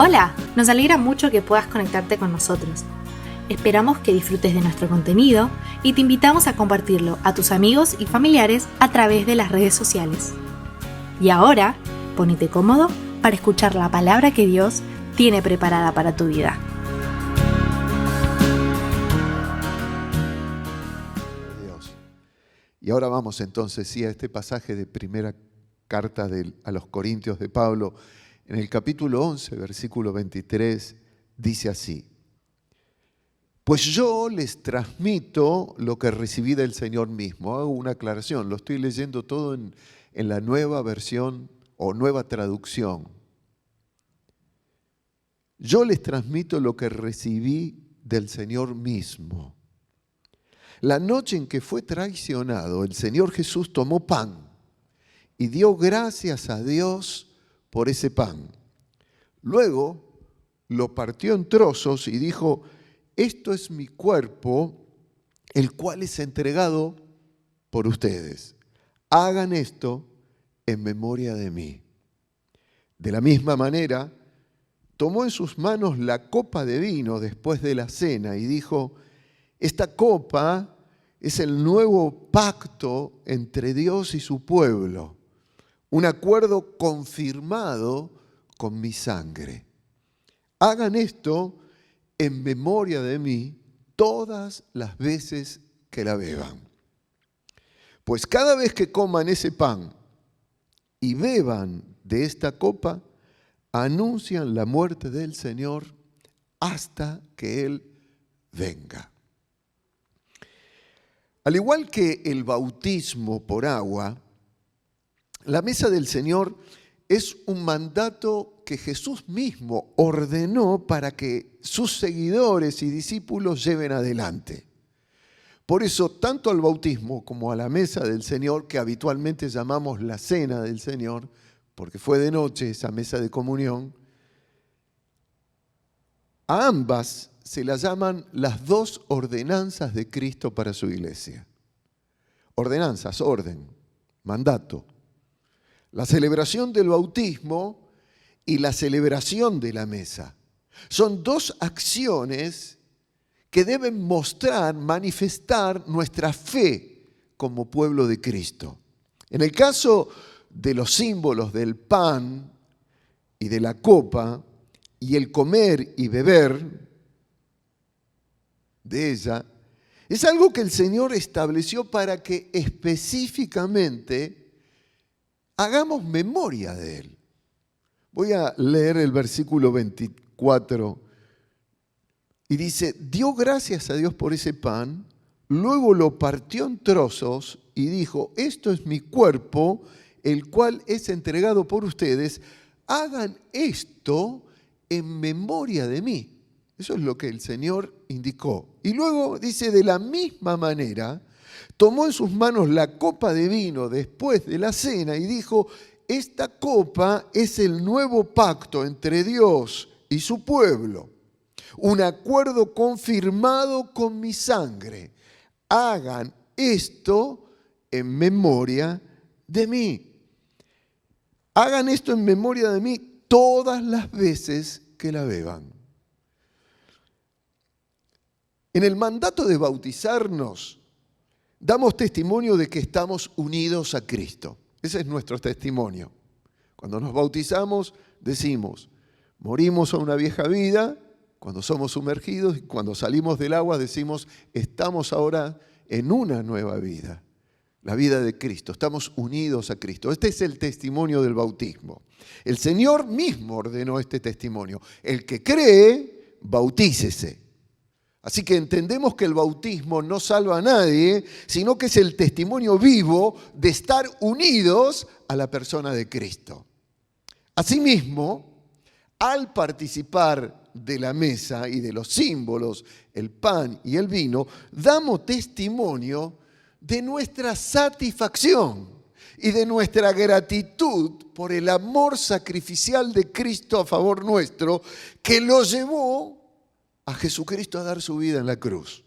Hola, nos alegra mucho que puedas conectarte con nosotros. Esperamos que disfrutes de nuestro contenido y te invitamos a compartirlo a tus amigos y familiares a través de las redes sociales. Y ahora, ponete cómodo para escuchar la palabra que Dios tiene preparada para tu vida. Dios. Y ahora vamos entonces a este pasaje de primera carta a los Corintios de Pablo. En el capítulo 11, versículo 23, dice así: pues yo les transmito lo que recibí del Señor mismo. Hago una aclaración, lo estoy leyendo todo en la nueva versión o nueva traducción. Yo les transmito lo que recibí del Señor mismo. La noche en que fue traicionado, el Señor Jesús tomó pan y dio gracias a Dios por ese pan. Luego lo partió en trozos y dijo: esto es mi cuerpo, el cual es entregado por ustedes. Hagan esto en memoria de mí. De la misma manera, tomó en sus manos la copa de vino después de la cena y dijo: esta copa es el nuevo pacto entre Dios y su pueblo, un acuerdo confirmado con mi sangre. Hagan esto en memoria de mí todas las veces que la beban. Pues cada vez que coman ese pan y beban de esta copa, anuncian la muerte del Señor hasta que Él venga. Al igual que el bautismo por agua, la mesa del Señor es un mandato que Jesús mismo ordenó para que sus seguidores y discípulos lleven adelante. Por eso, tanto al bautismo como a la mesa del Señor, que habitualmente llamamos la cena del Señor, porque fue de noche esa mesa de comunión, a ambas se las llaman las dos ordenanzas de Cristo para su iglesia. Ordenanzas, orden, mandato. La celebración del bautismo y la celebración de la mesa. Son dos acciones que deben mostrar, manifestar nuestra fe como pueblo de Cristo. En el caso de los símbolos del pan y de la copa y el comer y beber de ella, es algo que el Señor estableció para que específicamente hagamos memoria de Él. Voy a leer el versículo 24 y dice: dio gracias a Dios por ese pan, luego lo partió en trozos y dijo: esto es mi cuerpo, el cual es entregado por ustedes, hagan esto en memoria de mí. Eso es lo que el Señor indicó. Y luego dice: de la misma manera, tomó en sus manos la copa de vino después de la cena y dijo: esta copa es el nuevo pacto entre Dios y su pueblo, un acuerdo confirmado con mi sangre. Hagan esto en memoria de mí. Hagan esto en memoria de mí todas las veces que la beban. En el mandato de bautizarnos, damos testimonio de que estamos unidos a Cristo. Ese es nuestro testimonio. Cuando nos bautizamos, decimos: morimos a una vieja vida cuando somos sumergidos, y cuando salimos del agua decimos: estamos ahora en una nueva vida, la vida de Cristo. Estamos unidos a Cristo. Este es el testimonio del bautismo. El Señor mismo ordenó este testimonio: el que cree, bautícese. Así que entendemos que el bautismo no salva a nadie, sino que es el testimonio vivo de estar unidos a la persona de Cristo. Asimismo, al participar de la mesa y de los símbolos, el pan y el vino, damos testimonio de nuestra satisfacción y de nuestra gratitud por el amor sacrificial de Cristo a favor nuestro, que lo llevó a Jesucristo a dar su vida en la cruz.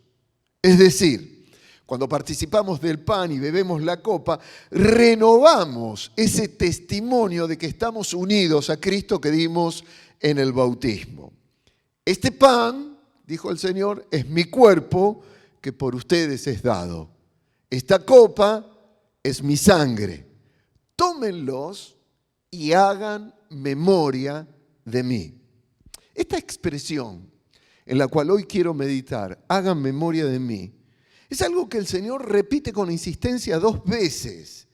Es decir, Cuando participamos del pan y bebemos la copa, renovamos ese testimonio de que estamos unidos a Cristo que dimos en el bautismo. Este pan, dijo el Señor, es mi cuerpo que por ustedes es dado. Esta copa es mi sangre. Tómenlos y hagan memoria de mí. Esta expresión en la cual hoy quiero meditar, hagan memoria de mí, es algo que el Señor repite con insistencia 2 veces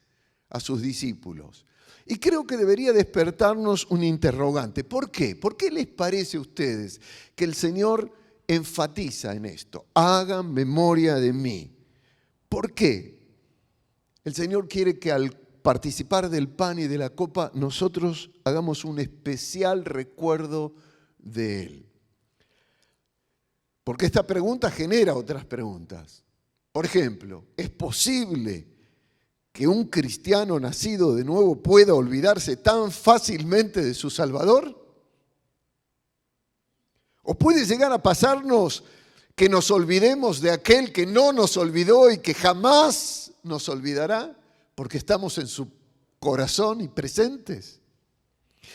a sus discípulos. Y creo que debería despertarnos un interrogante. ¿Por qué? ¿Por qué les parece a ustedes que el Señor enfatiza en esto? Hagan memoria de mí. ¿Por qué? El Señor quiere que al participar del pan y de la copa nosotros hagamos un especial recuerdo de Él. Porque esta pregunta genera otras preguntas. Por ejemplo, ¿es posible que un cristiano nacido de nuevo pueda olvidarse tan fácilmente de su Salvador? ¿O puede llegar a pasarnos que nos olvidemos de aquel que no nos olvidó y que jamás nos olvidará porque estamos en su corazón y presentes?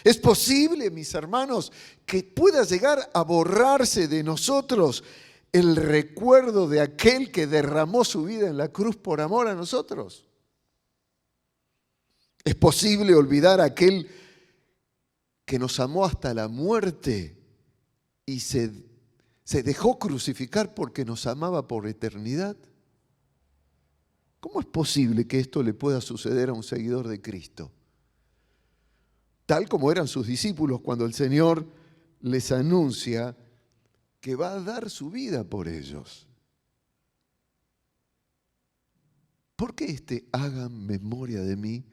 ¿Es posible, mis hermanos, que pueda llegar a borrarse de nosotros el recuerdo de aquel que derramó su vida en la cruz por amor a nosotros? ¿Es posible olvidar a aquel que nos amó hasta la muerte y se dejó crucificar porque nos amaba por eternidad? ¿Cómo es posible que esto le pueda suceder a un seguidor de Cristo? Tal como eran sus discípulos cuando el Señor les anuncia que va a dar su vida por ellos. ¿Por qué hagan memoria de mí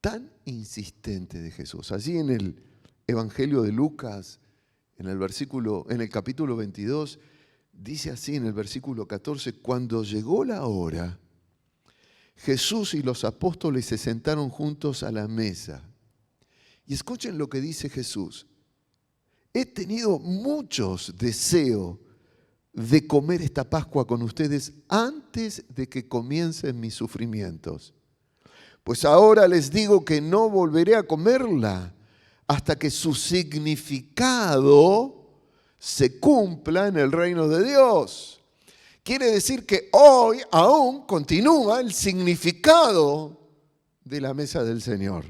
tan insistente de Jesús? Allí en el Evangelio de Lucas, en el capítulo 22, dice así en el versículo 14, cuando llegó la hora, Jesús y los apóstoles se sentaron juntos a la mesa. Y escuchen lo que dice Jesús. He tenido muchos deseos de comer esta Pascua con ustedes antes de que comiencen mis sufrimientos. Pues ahora les digo que no volveré a comerla hasta que su significado se cumpla en el reino de Dios. Quiere decir que hoy aún continúa el significado de la mesa del Señor.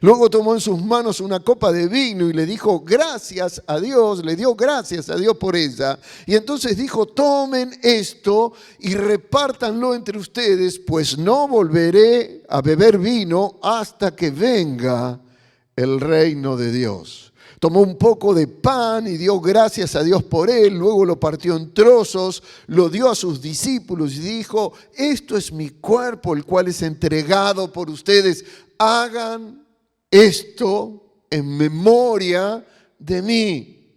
Luego tomó en sus manos una copa de vino y le dijo gracias a Dios, le dio gracias a Dios por ella. Y entonces dijo, tomen esto y repártanlo entre ustedes, pues no volveré a beber vino hasta que venga el reino de Dios. Tomó un poco de pan y dio gracias a Dios por él, luego lo partió en trozos, lo dio a sus discípulos y dijo, esto es mi cuerpo, el cual es entregado por ustedes, hagan esto en memoria de mí.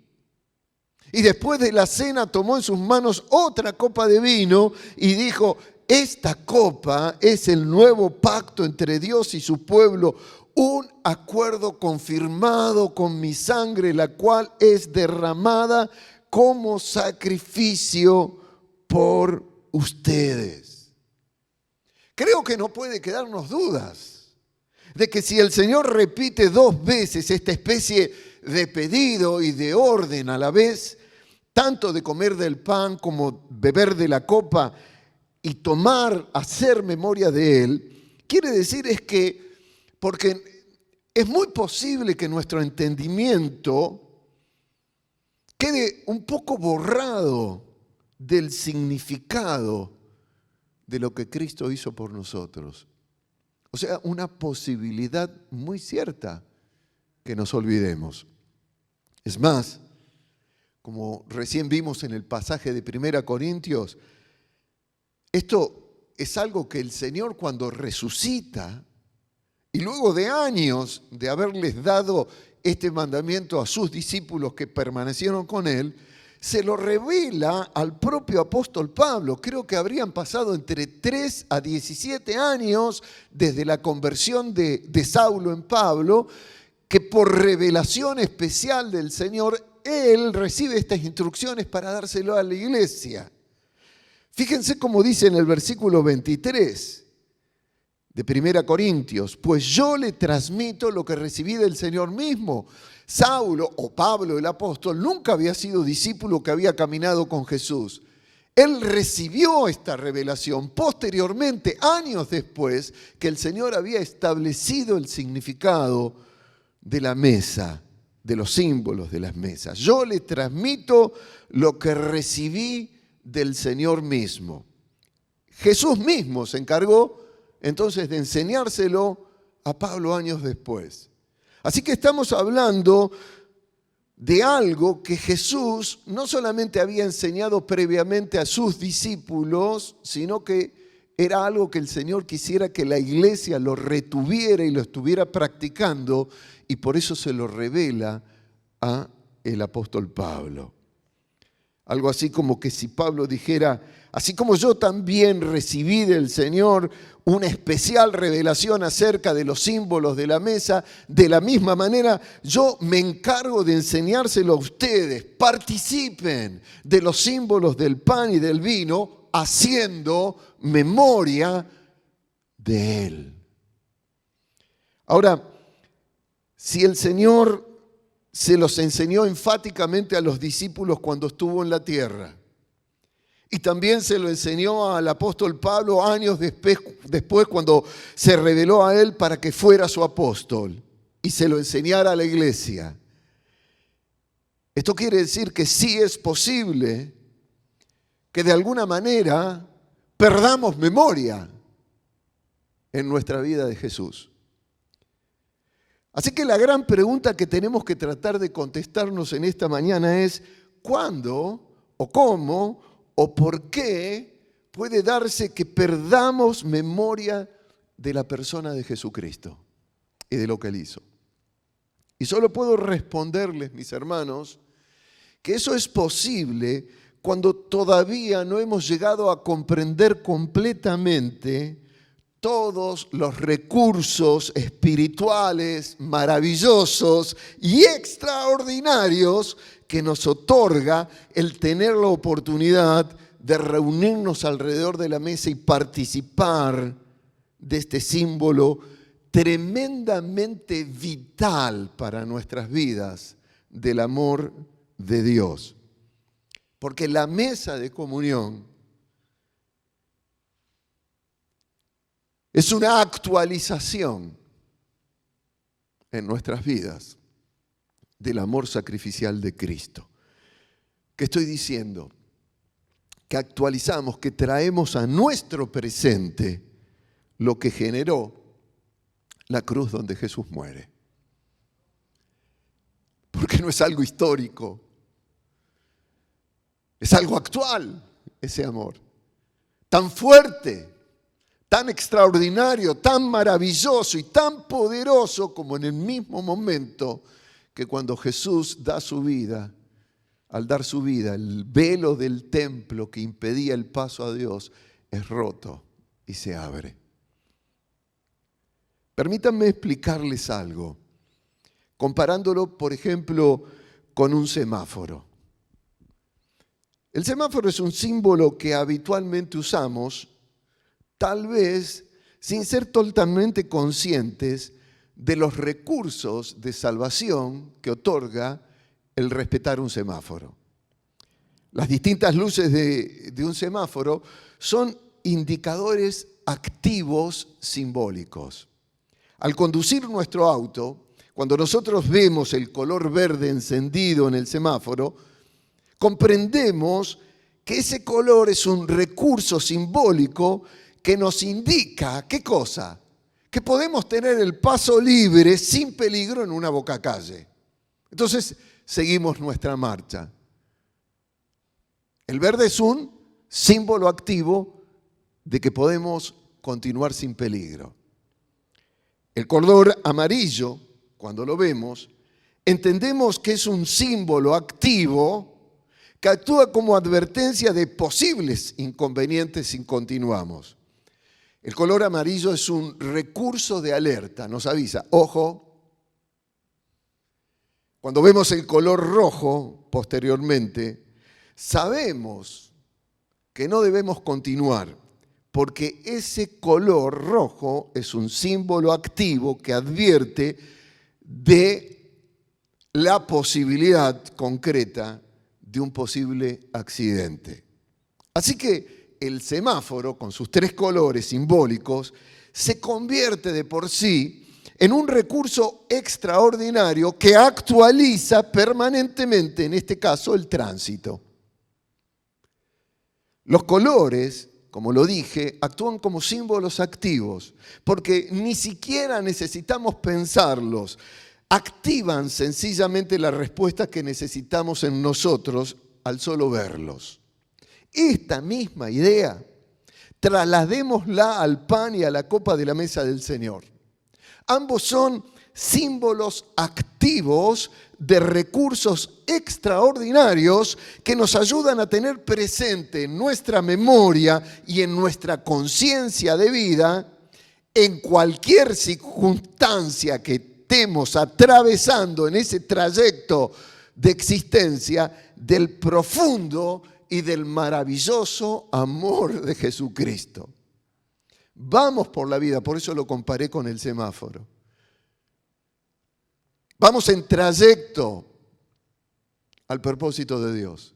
Y después de la cena tomó en sus manos otra copa de vino y dijo, esta copa es el nuevo pacto entre Dios y su pueblo, un acuerdo confirmado con mi sangre, la cual es derramada como sacrificio por ustedes. Creo que no puede quedarnos dudas de que si el Señor repite 2 veces esta especie de pedido y de orden a la vez, tanto de comer del pan como beber de la copa y hacer memoria de él, quiere decir es que, porque es muy posible que nuestro entendimiento quede un poco borrado del significado de lo que Cristo hizo por nosotros. O sea, una posibilidad muy cierta que nos olvidemos. Es más, como recién vimos en el pasaje de 1 Corintios, esto es algo que el Señor cuando resucita, y luego de años de haberles dado este mandamiento a sus discípulos que permanecieron con él, se lo revela al propio apóstol Pablo. Creo que habrían pasado entre 3 a 17 años desde la conversión de Saulo en Pablo, que por revelación especial del Señor, él recibe estas instrucciones para dárselo a la iglesia. Fíjense cómo dice en el versículo 23 de 1 Corintios, pues yo le transmito lo que recibí del Señor mismo. Saulo, o Pablo el apóstol, nunca había sido discípulo que había caminado con Jesús. Él recibió esta revelación posteriormente, años después, que el Señor había establecido el significado de la mesa, de los símbolos de las mesas. Yo le transmito lo que recibí del Señor mismo. Jesús mismo se encargó entonces de enseñárselo a Pablo años después. Así que estamos hablando de algo que Jesús no solamente había enseñado previamente a sus discípulos, sino que era algo que el Señor quisiera que la iglesia lo retuviera y lo estuviera practicando, y por eso se lo revela a el apóstol Pablo. Algo así como que si Pablo dijera, así como yo también recibí del Señor una especial revelación acerca de los símbolos de la mesa, de la misma manera yo me encargo de enseñárselo a ustedes. Participen de los símbolos del pan y del vino haciendo memoria de Él. Ahora, si el Señor se los enseñó enfáticamente a los discípulos cuando estuvo en la tierra, y también se lo enseñó al apóstol Pablo años después cuando se reveló a él para que fuera su apóstol y se lo enseñara a la iglesia. Esto quiere decir que sí es posible que de alguna manera perdamos memoria en nuestra vida de Jesús. Así que la gran pregunta que tenemos que tratar de contestarnos en esta mañana es ¿cuándo o cómo o por qué puede darse que perdamos memoria de la persona de Jesucristo y de lo que Él hizo? Y solo puedo responderles, mis hermanos, que eso es posible cuando todavía no hemos llegado a comprender completamente todos los recursos espirituales maravillosos y extraordinarios que nos otorga el tener la oportunidad de reunirnos alrededor de la mesa y participar de este símbolo tremendamente vital para nuestras vidas del amor de Dios. Porque la mesa de comunión es una actualización en nuestras vidas del amor sacrificial de Cristo. ¿Qué estoy diciendo? Que actualizamos, que traemos a nuestro presente lo que generó la cruz donde Jesús muere. Porque no es algo histórico, es algo actual ese amor, tan fuerte, tan extraordinario, tan maravilloso y tan poderoso como en el mismo momento que cuando Jesús da su vida, al dar su vida, el velo del templo que impedía el paso a Dios es roto y se abre. Permítanme explicarles algo, comparándolo, por ejemplo, con un semáforo. El semáforo es un símbolo que habitualmente usamos, tal vez sin ser totalmente conscientes de los recursos de salvación que otorga el respetar un semáforo. Las distintas luces de un semáforo son indicadores activos simbólicos. Al conducir nuestro auto, cuando nosotros vemos el color verde encendido en el semáforo, comprendemos que ese color es un recurso simbólico que nos indica, ¿qué cosa? Que podemos tener el paso libre sin peligro en una bocacalle. Entonces, seguimos nuestra marcha. El verde es un símbolo activo de que podemos continuar sin peligro. El color amarillo, cuando lo vemos, entendemos que es un símbolo activo que actúa como advertencia de posibles inconvenientes si continuamos. El color amarillo es un recurso de alerta, nos avisa, ojo. Cuando vemos el color rojo posteriormente, sabemos que no debemos continuar, porque ese color rojo es un símbolo activo que advierte de la posibilidad concreta de un posible accidente. Así que el semáforo, con sus 3 colores simbólicos, se convierte de por sí en un recurso extraordinario que actualiza permanentemente, en este caso, el tránsito. Los colores, como lo dije, actúan como símbolos activos, porque ni siquiera necesitamos pensarlos. Activan sencillamente la respuesta que necesitamos en nosotros al solo verlos. Esta misma idea, trasladémosla al pan y a la copa de la mesa del Señor. Ambos son símbolos activos de recursos extraordinarios que nos ayudan a tener presente en nuestra memoria y en nuestra conciencia de vida, en cualquier circunstancia que estemos atravesando en ese trayecto de existencia, del profundo y del maravilloso amor de Jesucristo. Vamos por la vida, por eso lo comparé con el semáforo. Vamos en trayecto al propósito de Dios.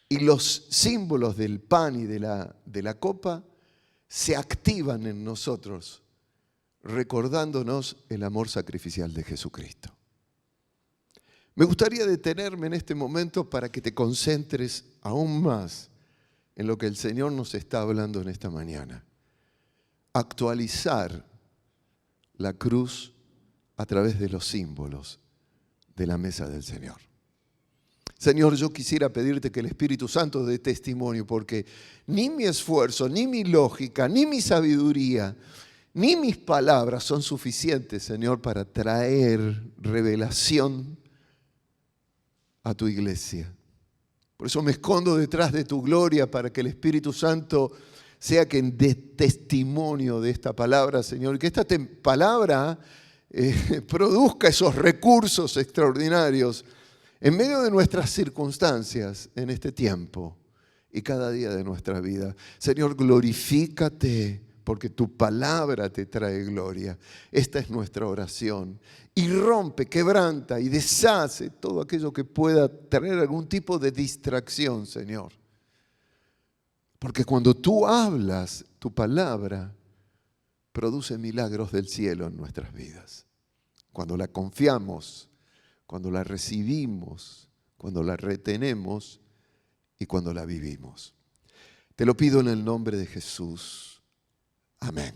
Y los símbolos del pan y de la copa se activan en nosotros, recordándonos el amor sacrificial de Jesucristo. Me gustaría detenerme en este momento para que te concentres aún más en lo que el Señor nos está hablando en esta mañana. Actualizar la cruz a través de los símbolos de la mesa del Señor. Señor, yo quisiera pedirte que el Espíritu Santo dé testimonio, porque ni mi esfuerzo, ni mi lógica, ni mi sabiduría, ni mis palabras son suficientes, Señor, para traer revelación a tu iglesia. Por eso me escondo detrás de tu gloria, para que el Espíritu Santo sea quien dé testimonio de esta palabra, Señor, y que esta palabra produzca esos recursos extraordinarios en medio de nuestras circunstancias en este tiempo y cada día de nuestra vida. Señor, glorifícate, porque tu palabra te trae gloria. Esta es nuestra oración. Y rompe, quebranta y deshace todo aquello que pueda traer algún tipo de distracción, Señor. Porque cuando tú hablas, tu palabra produce milagros del cielo en nuestras vidas. Cuando la confiamos, cuando la recibimos, cuando la retenemos y cuando la vivimos. Te lo pido en el nombre de Jesús. Amén.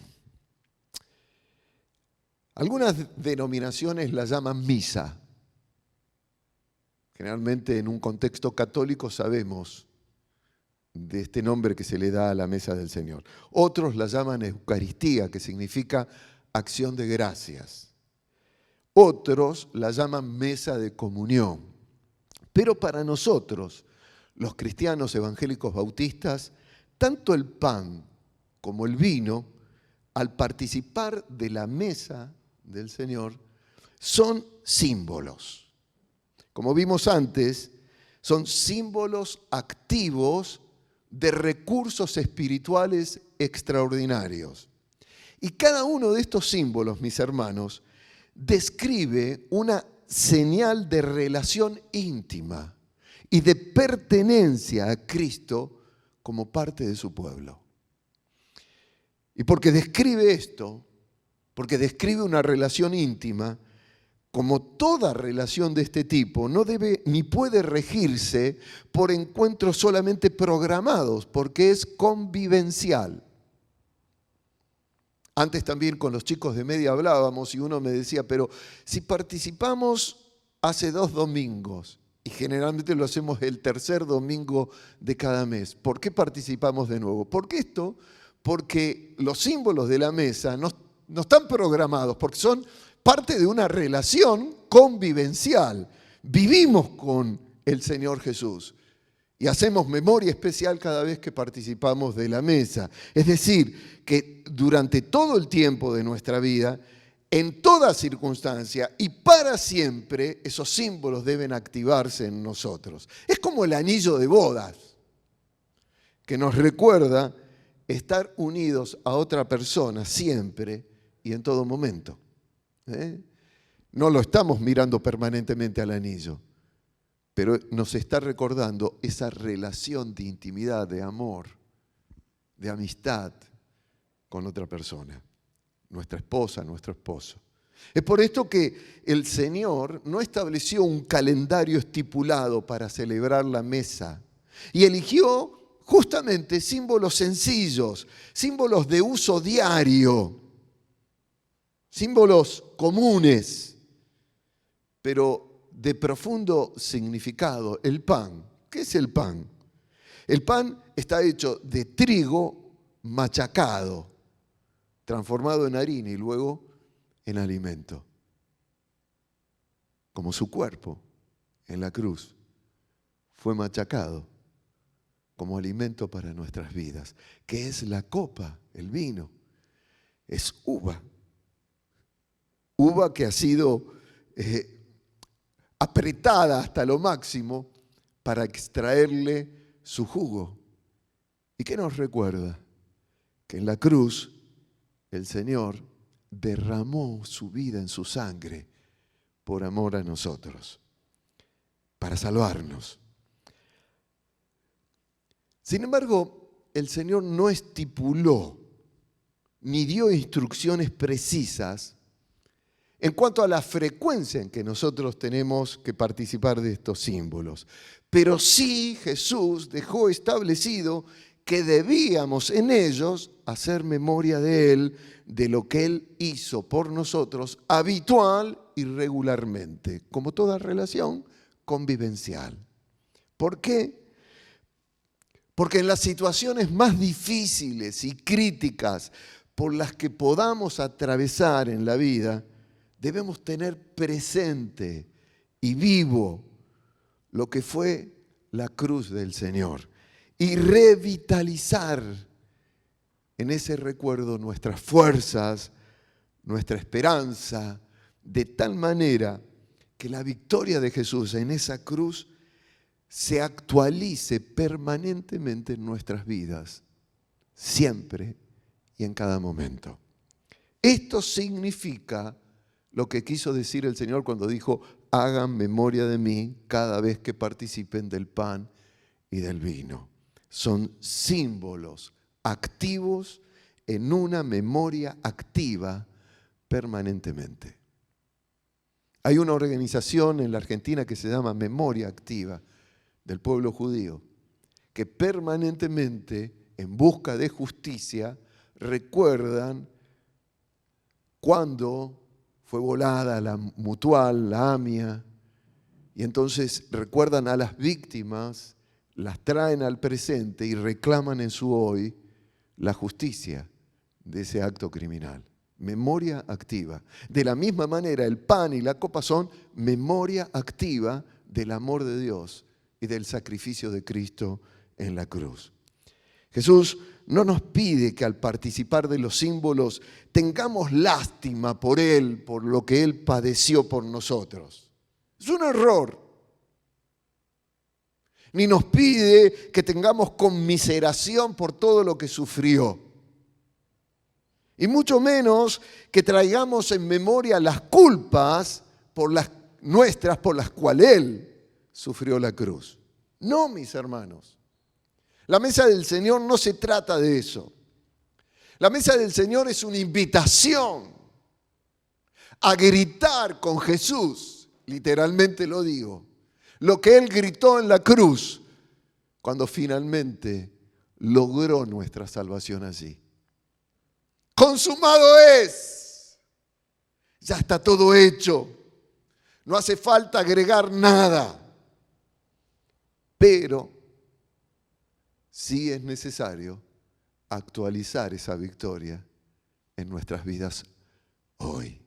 Algunas denominaciones la llaman misa. Generalmente en un contexto católico sabemos de este nombre que se le da a la mesa del Señor. Otros la llaman Eucaristía, que significa acción de gracias. Otros la llaman mesa de comunión. Pero para nosotros, los cristianos evangélicos bautistas, tanto el pan como el vino, al participar de la mesa del Señor, son símbolos. Como vimos antes, son símbolos activos de recursos espirituales extraordinarios. Y cada uno de estos símbolos, mis hermanos, describe una señal de relación íntima y de pertenencia a Cristo como parte de su pueblo. Y porque describe esto, porque describe una relación íntima, como toda relación de este tipo, no debe ni puede regirse por encuentros solamente programados, porque es convivencial. Antes también con los chicos de media hablábamos y uno me decía, pero si participamos hace 2 domingos, y generalmente lo hacemos el tercer domingo de cada mes, ¿por qué participamos de nuevo? Porque los símbolos de la mesa no están programados, porque son parte de una relación convivencial. Vivimos con el Señor Jesús y hacemos memoria especial cada vez que participamos de la mesa. Es decir, que durante todo el tiempo de nuestra vida, en toda circunstancia y para siempre, esos símbolos deben activarse en nosotros. Es como el anillo de bodas. que nos recuerda estar unidos a otra persona siempre y en todo momento. No lo estamos mirando permanentemente al anillo, pero nos está recordando esa relación de intimidad, de amor, de amistad con otra persona, nuestra esposa, nuestro esposo. Es por esto que el Señor no estableció un calendario estipulado para celebrar la mesa y eligió justamente símbolos sencillos, símbolos de uso diario, símbolos comunes, pero de profundo significado. El pan. ¿Qué es el pan? El pan está hecho de trigo machacado, transformado en harina y luego en alimento. Como su cuerpo en la cruz fue machacado como alimento para nuestras vidas. ¿Qué es la copa? El vino. Es uva. Uva que ha sido apretada hasta lo máximo para extraerle su jugo. ¿Y qué nos recuerda? Que en la cruz el Señor derramó su vida en su sangre por amor a nosotros, para salvarnos. Sin embargo, el Señor no estipuló ni dio instrucciones precisas en cuanto a la frecuencia en que nosotros tenemos que participar de estos símbolos. Pero sí Jesús dejó establecido que debíamos en ellos hacer memoria de Él, de lo que Él hizo por nosotros habitual y regularmente, como toda relación convivencial. ¿Por qué? Porque en las situaciones más difíciles y críticas por las que podamos atravesar en la vida, debemos tener presente y vivo lo que fue la cruz del Señor y revitalizar en ese recuerdo nuestras fuerzas, nuestra esperanza, de tal manera que la victoria de Jesús en esa cruz se actualice permanentemente en nuestras vidas, siempre y en cada momento. Esto significa lo que quiso decir el Señor cuando dijo: hagan memoria de mí cada vez que participen del pan y del vino. Son símbolos activos en una memoria activa permanentemente. Hay una organización en la Argentina que se llama Memoria Activa del pueblo judío, que permanentemente, en busca de justicia, recuerdan cuando fue volada la Mutual, la AMIA, y entonces recuerdan a las víctimas, las traen al presente y reclaman en su hoy la justicia de ese acto criminal. Memoria activa. De la misma manera, el pan y la copa son memoria activa del amor de Dios y del sacrificio de Cristo en la cruz. Jesús no nos pide que al participar de los símbolos tengamos lástima por Él, por lo que Él padeció por nosotros. Es un error. Ni nos pide que tengamos conmiseración por todo lo que sufrió. Y mucho menos que traigamos en memoria las culpas nuestras por las cuales Él sufrió la cruz. No, mis hermanos. La mesa del Señor no se trata de eso. La mesa del Señor es una invitación a gritar con Jesús, literalmente lo digo, lo que Él gritó en la cruz cuando finalmente logró nuestra salvación allí. Consumado es. Ya está todo hecho. No hace falta agregar nada. Pero sí es necesario actualizar esa victoria en nuestras vidas hoy.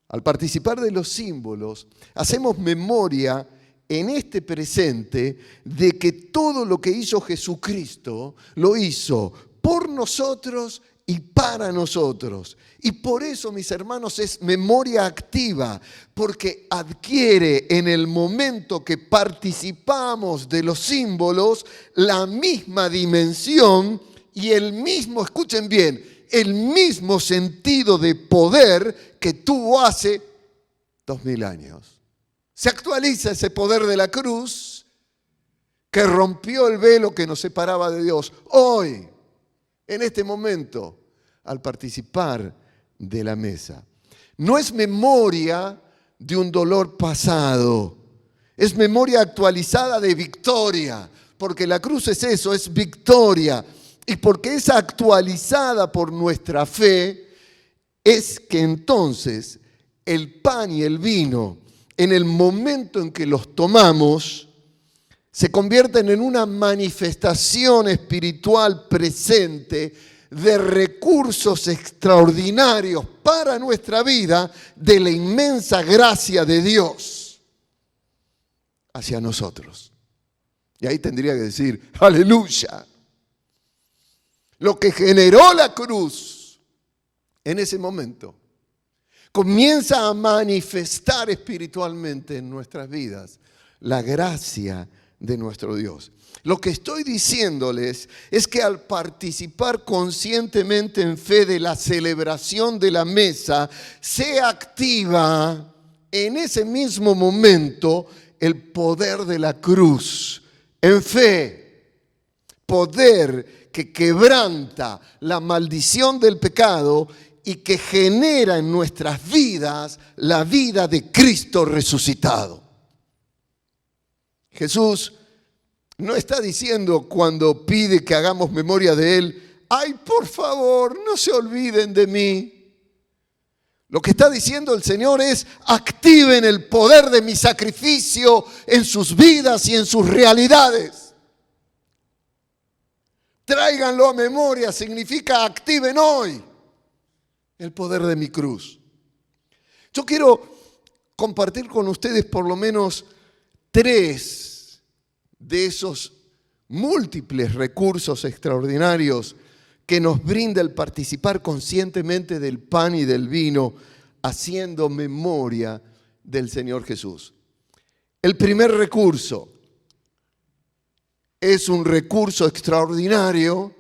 Al participar de los símbolos, hacemos memoria en este presente de que todo lo que hizo Jesucristo lo hizo por nosotros y para nosotros. Y por eso, mis hermanos, es memoria activa, porque adquiere en el momento que participamos de los símbolos la misma dimensión y el mismo, escuchen bien, el mismo sentido de poder que tuvo hace 2000 años. Se actualiza ese poder de la cruz que rompió el velo que nos separaba de Dios. Hoy, en este momento, al participar de la mesa. No es memoria de un dolor pasado, es memoria actualizada de victoria, porque la cruz es eso, es victoria. Y porque es actualizada por nuestra fe, es que entonces el pan y el vino, en el momento en que los tomamos, se convierten en una manifestación espiritual presente de recursos extraordinarios para nuestra vida, de la inmensa gracia de Dios hacia nosotros. Y ahí tendría que decir, aleluya. Lo que generó la cruz en ese momento comienza a manifestar espiritualmente en nuestras vidas la gracia de nuestro Dios. Lo que estoy diciéndoles es que al participar conscientemente en fe de la celebración de la mesa, se activa en ese mismo momento el poder de la cruz. En fe, poder que quebranta la maldición del pecado y que genera en nuestras vidas la vida de Cristo resucitado. Jesús no está diciendo cuando pide que hagamos memoria de Él, ay, por favor, no se olviden de mí. Lo que está diciendo el Señor es, activen el poder de mi sacrificio en sus vidas y en sus realidades. Tráiganlo a memoria, significa activen hoy el poder de mi cruz. Yo quiero compartir con ustedes por lo menos 3 de esos múltiples recursos extraordinarios que nos brinda el participar conscientemente del pan y del vino, haciendo memoria del Señor Jesús. El primer recurso es un recurso extraordinario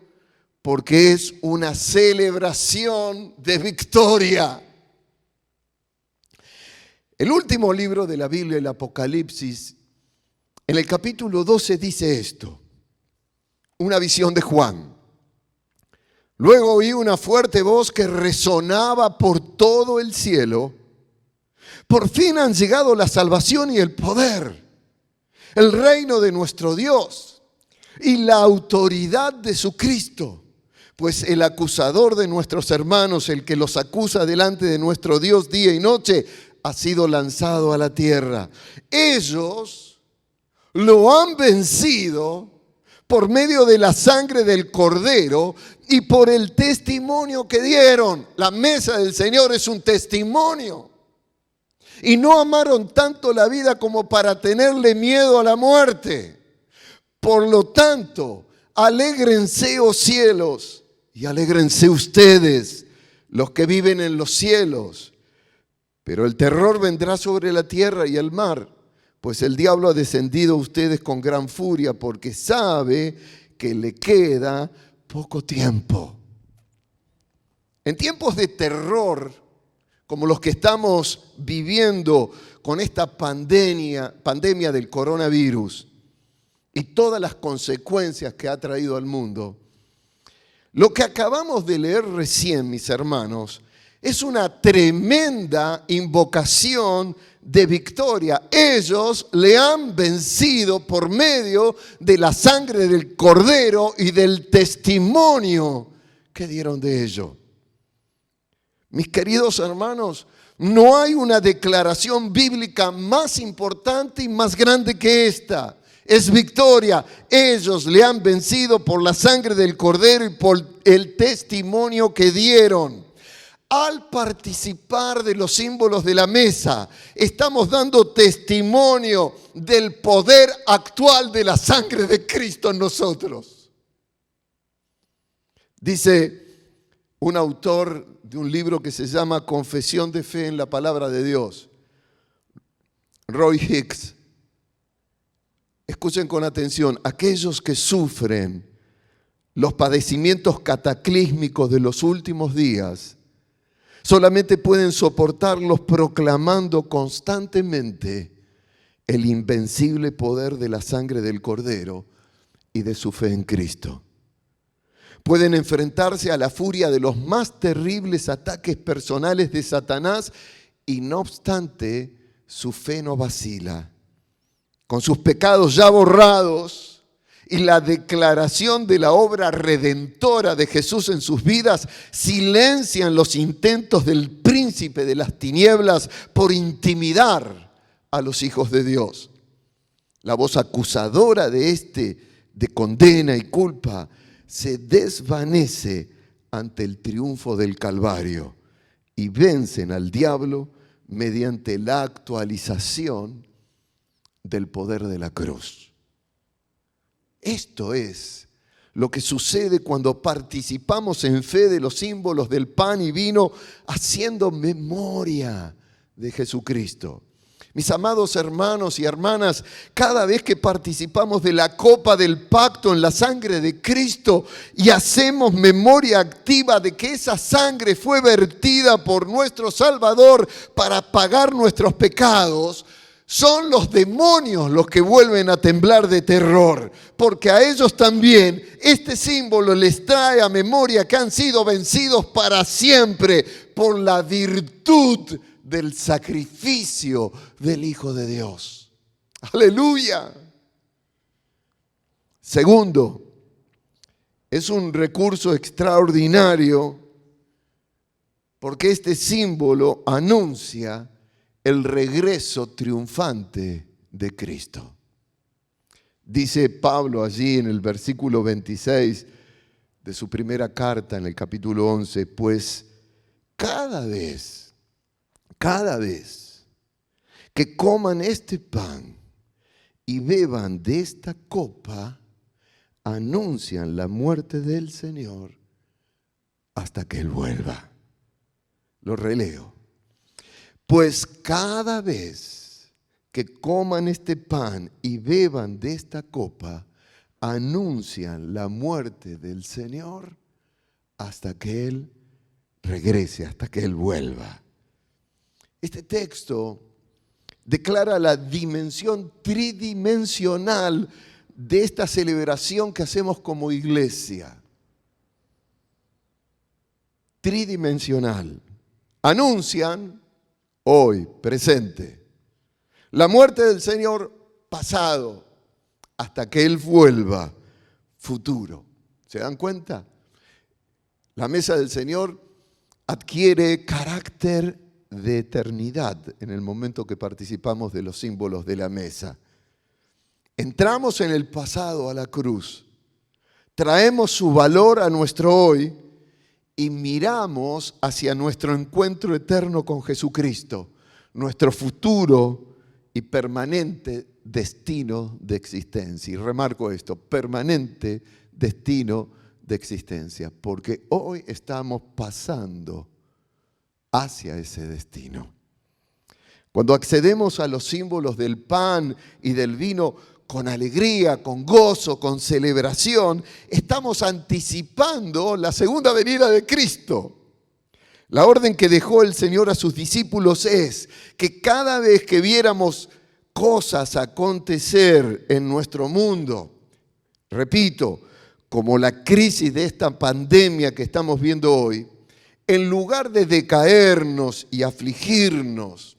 porque es una celebración de victoria. El último libro de la Biblia, el Apocalipsis, en el capítulo 12 dice esto, una visión de Juan. Luego oí una fuerte voz que resonaba por todo el cielo. Por fin han llegado la salvación y el poder, el reino de nuestro Dios y la autoridad de su Cristo. Pues el acusador de nuestros hermanos, el que los acusa delante de nuestro Dios día y noche, ha sido lanzado a la tierra. Ellos lo han vencido por medio de la sangre del Cordero y por el testimonio que dieron. La mesa del Señor es un testimonio. Y no amaron tanto la vida como para tenerle miedo a la muerte. Por lo tanto, alégrense, oh cielos, y alégrense ustedes, los que viven en los cielos. Pero el terror vendrá sobre la tierra y el mar, pues el diablo ha descendido a ustedes con gran furia porque sabe que le queda poco tiempo. En tiempos de terror, como los que estamos viviendo con esta pandemia del coronavirus y todas las consecuencias que ha traído al mundo, lo que acabamos de leer recién, mis hermanos, es una tremenda invocación de victoria. Ellos le han vencido por medio de la sangre del Cordero y del testimonio que dieron de ello. Mis queridos hermanos, no hay una declaración bíblica más importante y más grande que esta. Es victoria. Ellos le han vencido por la sangre del Cordero y por el testimonio que dieron. Al participar de los símbolos de la mesa, estamos dando testimonio del poder actual de la sangre de Cristo en nosotros. Dice un autor de un libro que se llama Confesión de Fe en la Palabra de Dios, Roy Hicks. Escuchen con atención, aquellos que sufren los padecimientos cataclísmicos de los últimos días solamente pueden soportarlos proclamando constantemente el invencible poder de la sangre del Cordero y de su fe en Cristo. Pueden enfrentarse a la furia de los más terribles ataques personales de Satanás y no obstante su fe no vacila. Con sus pecados ya borrados y la declaración de la obra redentora de Jesús en sus vidas, silencian los intentos del príncipe de las tinieblas por intimidar a los hijos de Dios. La voz acusadora de condena y culpa, se desvanece ante el triunfo del Calvario y vencen al diablo mediante la actualización del poder de la cruz. Esto es lo que sucede cuando participamos en fe de los símbolos del pan y vino, haciendo memoria de Jesucristo. Mis amados hermanos y hermanas, cada vez que participamos de la copa del pacto en la sangre de Cristo y hacemos memoria activa de que esa sangre fue vertida por nuestro Salvador para pagar nuestros pecados, son los demonios los que vuelven a temblar de terror, porque a ellos también este símbolo les trae a memoria que han sido vencidos para siempre por la virtud del sacrificio del Hijo de Dios. ¡Aleluya! Segundo, es un recurso extraordinario porque este símbolo anuncia el regreso triunfante de Cristo. Dice Pablo allí en el versículo 26 de su primera carta en el capítulo 11, pues cada vez que coman este pan y beban de esta copa, anuncian la muerte del Señor hasta que Él vuelva. Lo releo. Pues cada vez que coman este pan y beban de esta copa, anuncian la muerte del Señor hasta que Él regrese, hasta que Él vuelva. Este texto declara la dimensión tridimensional de esta celebración que hacemos como iglesia. Tridimensional. Anuncian hoy, presente, la muerte del Señor pasado, hasta que Él vuelva, futuro. ¿Se dan cuenta? La mesa del Señor adquiere carácter de eternidad en el momento que participamos de los símbolos de la mesa. Entramos en el pasado a la cruz, traemos su valor a nuestro hoy y miramos hacia nuestro encuentro eterno con Jesucristo, nuestro futuro y permanente destino de existencia. Y remarco esto, permanente destino de existencia, porque hoy estamos pasando hacia ese destino. Cuando accedemos a los símbolos del pan y del vino con alegría, con gozo, con celebración, estamos anticipando la segunda venida de Cristo. La orden que dejó el Señor a sus discípulos es que cada vez que viéramos cosas acontecer en nuestro mundo, repito, como la crisis de esta pandemia que estamos viendo hoy, en lugar de decaernos y afligirnos,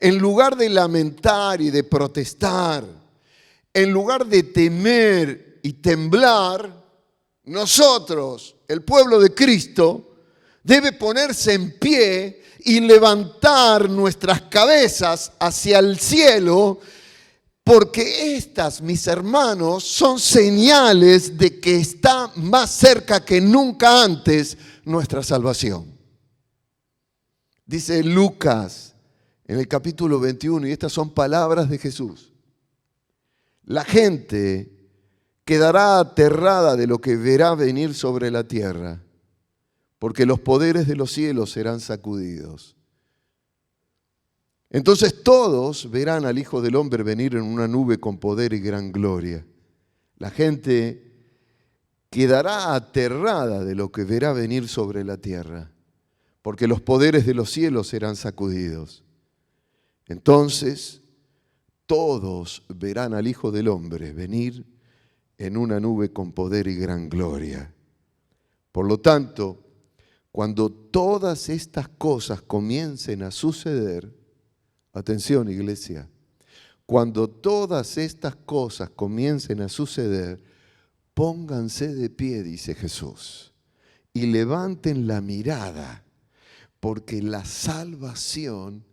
en lugar de lamentar y de protestar, en lugar de temer y temblar, nosotros, el pueblo de Cristo, debe ponerse en pie y levantar nuestras cabezas hacia el cielo, porque estas, mis hermanos, son señales de que está más cerca que nunca antes nuestra salvación. Dice Lucas en el capítulo 21, y estas son palabras de Jesús: la gente quedará aterrada de lo que verá venir sobre la tierra, porque los poderes de los cielos serán sacudidos. Entonces todos verán al Hijo del Hombre venir en una nube con poder y gran gloria. La gente quedará aterrada de lo que verá venir sobre la tierra, porque los poderes de los cielos serán sacudidos. Entonces todos verán al Hijo del Hombre venir en una nube con poder y gran gloria. Por lo tanto, cuando todas estas cosas comiencen a suceder, atención, iglesia, cuando todas estas cosas comiencen a suceder, pónganse de pie, dice Jesús, y levanten la mirada, porque la salvación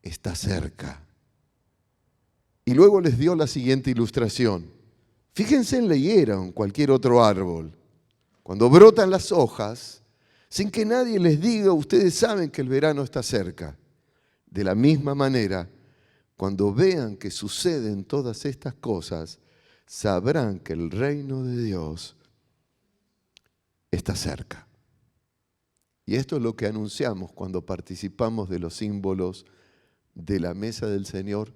está cerca. Y luego les dio la siguiente ilustración. Fíjense en la higuera o en cualquier otro árbol. Cuando brotan las hojas, sin que nadie les diga, ustedes saben que el verano está cerca. De la misma manera, cuando vean que suceden todas estas cosas, sabrán que el reino de Dios está cerca. Y esto es lo que anunciamos cuando participamos de los símbolos de la mesa del Señor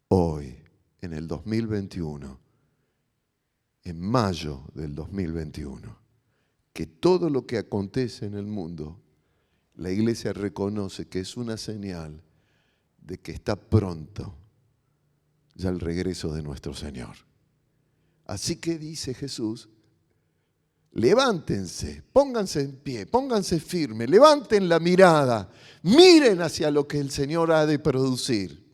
hoy, en el 2021, en mayo del 2021, que todo lo que acontece en el mundo, la iglesia reconoce que es una señal de que está pronto ya el regreso de nuestro Señor. Así que dice Jesús, levántense, pónganse en pie, pónganse firmes, levanten la mirada, miren hacia lo que el Señor ha de producir,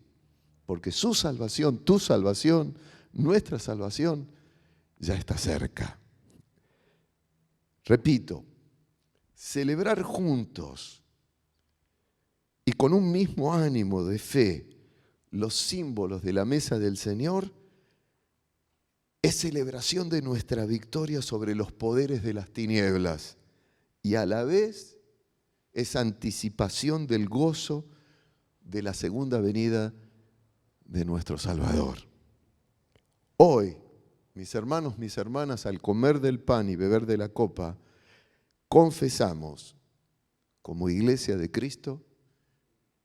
porque su salvación, tu salvación, nuestra salvación ya está cerca. Repito, celebrar juntos y con un mismo ánimo de fe los símbolos de la mesa del Señor es celebración de nuestra victoria sobre los poderes de las tinieblas y a la vez es anticipación del gozo de la segunda venida de nuestro Salvador. Hoy, mis hermanos, mis hermanas, al comer del pan y beber de la copa, confesamos como iglesia de Cristo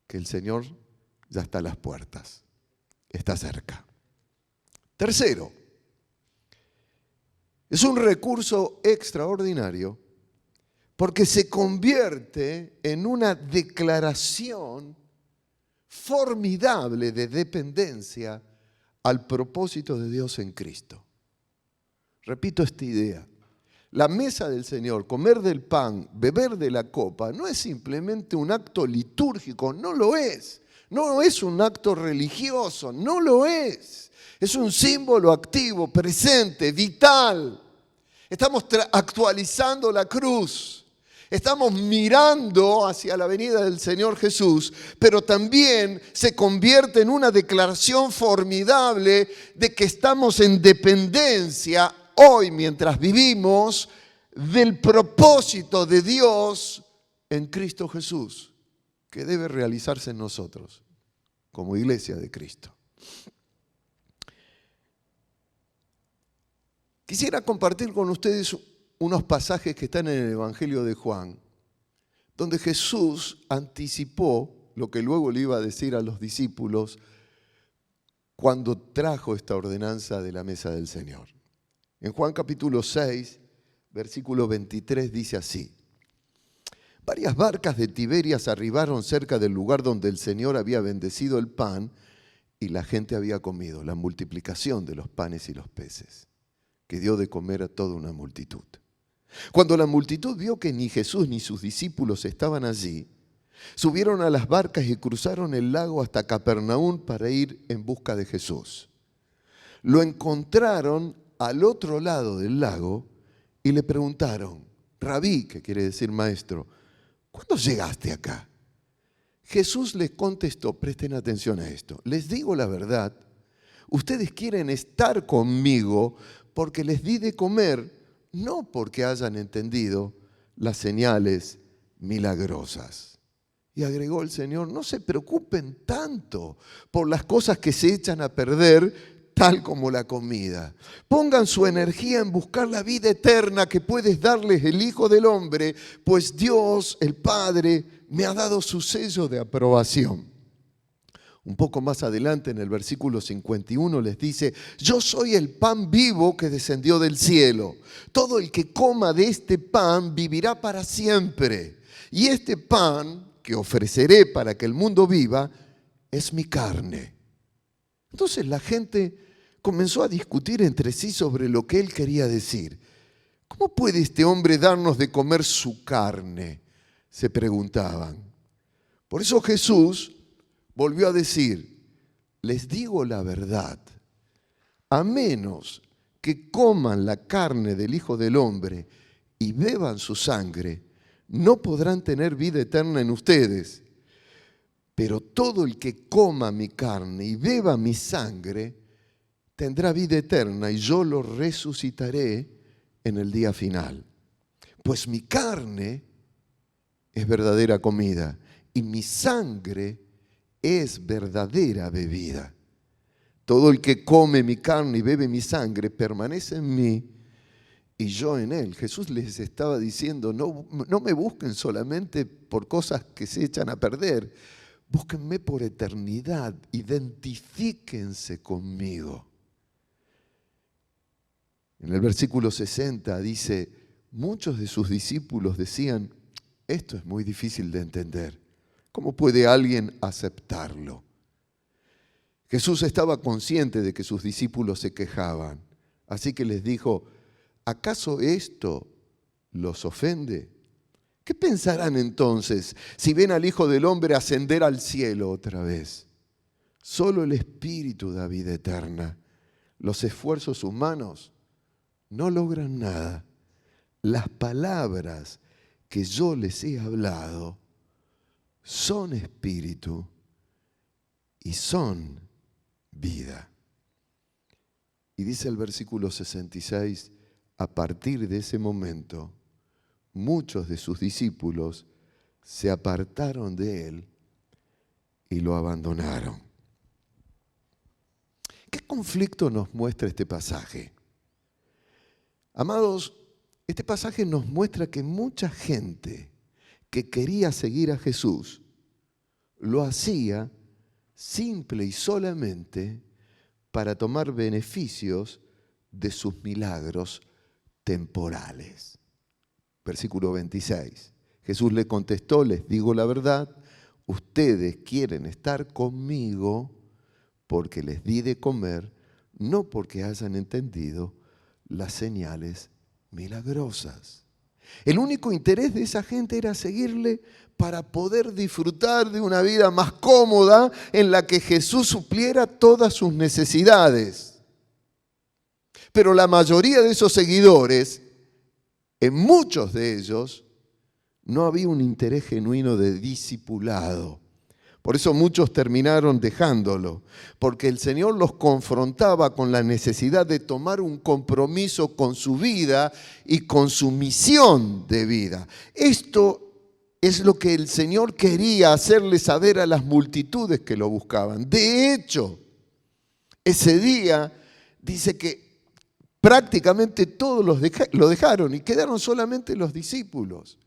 que el Señor ya está a las puertas, está cerca. Tercero, es un recurso extraordinario porque se convierte en una declaración formidable de dependencia al propósito de Dios en Cristo. Repito esta idea. La mesa del Señor, comer del pan, beber de la copa, no es simplemente un acto litúrgico, no lo es. No es un acto religioso, no lo es. Es un símbolo activo, presente, vital. Estamos actualizando la cruz. Estamos mirando hacia la venida del Señor Jesús, pero también se convierte en una declaración formidable de que estamos en dependencia hoy mientras vivimos del propósito de Dios en Cristo Jesús, que debe realizarse en nosotros como iglesia de Cristo. Quisiera compartir con ustedes unos pasajes que están en el Evangelio de Juan, donde Jesús anticipó lo que luego le iba a decir a los discípulos cuando trajo esta ordenanza de la mesa del Señor. En Juan capítulo 6, versículo 23 dice así: varias barcas de Tiberias arribaron cerca del lugar donde el Señor había bendecido el pan y la gente había comido, la multiplicación de los panes y los peces, que dio de comer a toda una multitud. Cuando la multitud vio que ni Jesús ni sus discípulos estaban allí, subieron a las barcas y cruzaron el lago hasta Capernaum para ir en busca de Jesús. Lo encontraron al otro lado del lago y le preguntaron: Rabí, que quiere decir maestro, ¿cuándo llegaste acá? Jesús les contestó, presten atención a esto, les digo la verdad, ustedes quieren estar conmigo porque les di de comer, no porque hayan entendido las señales milagrosas. Y agregó el Señor, no se preocupen tanto por las cosas que se echan a perder, tal como la comida. Pongan su energía en buscar la vida eterna que puede darles el Hijo del Hombre, pues Dios, el Padre, me ha dado su sello de aprobación. Un poco más adelante, en el versículo 51, les dice: yo soy el pan vivo que descendió del cielo. Todo el que coma de este pan vivirá para siempre. Y este pan que ofreceré para que el mundo viva es mi carne. Entonces la gente comenzó a discutir entre sí sobre lo que él quería decir. ¿Cómo puede este hombre darnos de comer su carne?, se preguntaban. Por eso Jesús volvió a decir: les digo la verdad, a menos que coman la carne del Hijo del Hombre y beban su sangre, no podrán tener vida eterna en ustedes. Pero todo el que coma mi carne y beba mi sangre tendrá vida eterna, y yo lo resucitaré en el día final. Pues mi carne es verdadera comida y mi sangre es verdadera bebida. Todo el que come mi carne y bebe mi sangre permanece en mí y yo en él. Jesús les estaba diciendo: no me busquen solamente por cosas que se echan a perder, búsquenme por eternidad, identifíquense conmigo. En el versículo 60 dice: muchos de sus discípulos decían: esto es muy difícil de entender. ¿Cómo puede alguien aceptarlo? Jesús estaba consciente de que sus discípulos se quejaban, así que les dijo: ¿acaso esto los ofende? ¿Qué pensarán entonces si ven al Hijo del Hombre ascender al cielo otra vez? Solo el Espíritu da vida eterna. Los esfuerzos humanos no logran nada. Las palabras que yo les he hablado son espíritu y son vida. Y dice el versículo 66, a partir de ese momento, muchos de sus discípulos se apartaron de él y lo abandonaron. ¿Qué conflicto nos muestra este pasaje? Amados, este pasaje nos muestra que mucha gente que quería seguir a Jesús lo hacía simple y solamente para tomar beneficios de sus milagros temporales. Versículo 26. Jesús le contestó: les digo la verdad, ustedes quieren estar conmigo porque les di de comer, no porque hayan entendido las señales milagrosas. El único interés de esa gente era seguirle para poder disfrutar de una vida más cómoda en la que Jesús supliera todas sus necesidades. Pero la mayoría de esos seguidores, en muchos de ellos, no había un interés genuino de discipulado. Por eso muchos terminaron dejándolo, porque el Señor los confrontaba con la necesidad de tomar un compromiso con su vida y con su misión de vida. Esto es lo que el Señor quería hacerle saber a las multitudes que lo buscaban. De hecho, ese día dice que prácticamente todos lo dejaron y quedaron solamente los discípulos.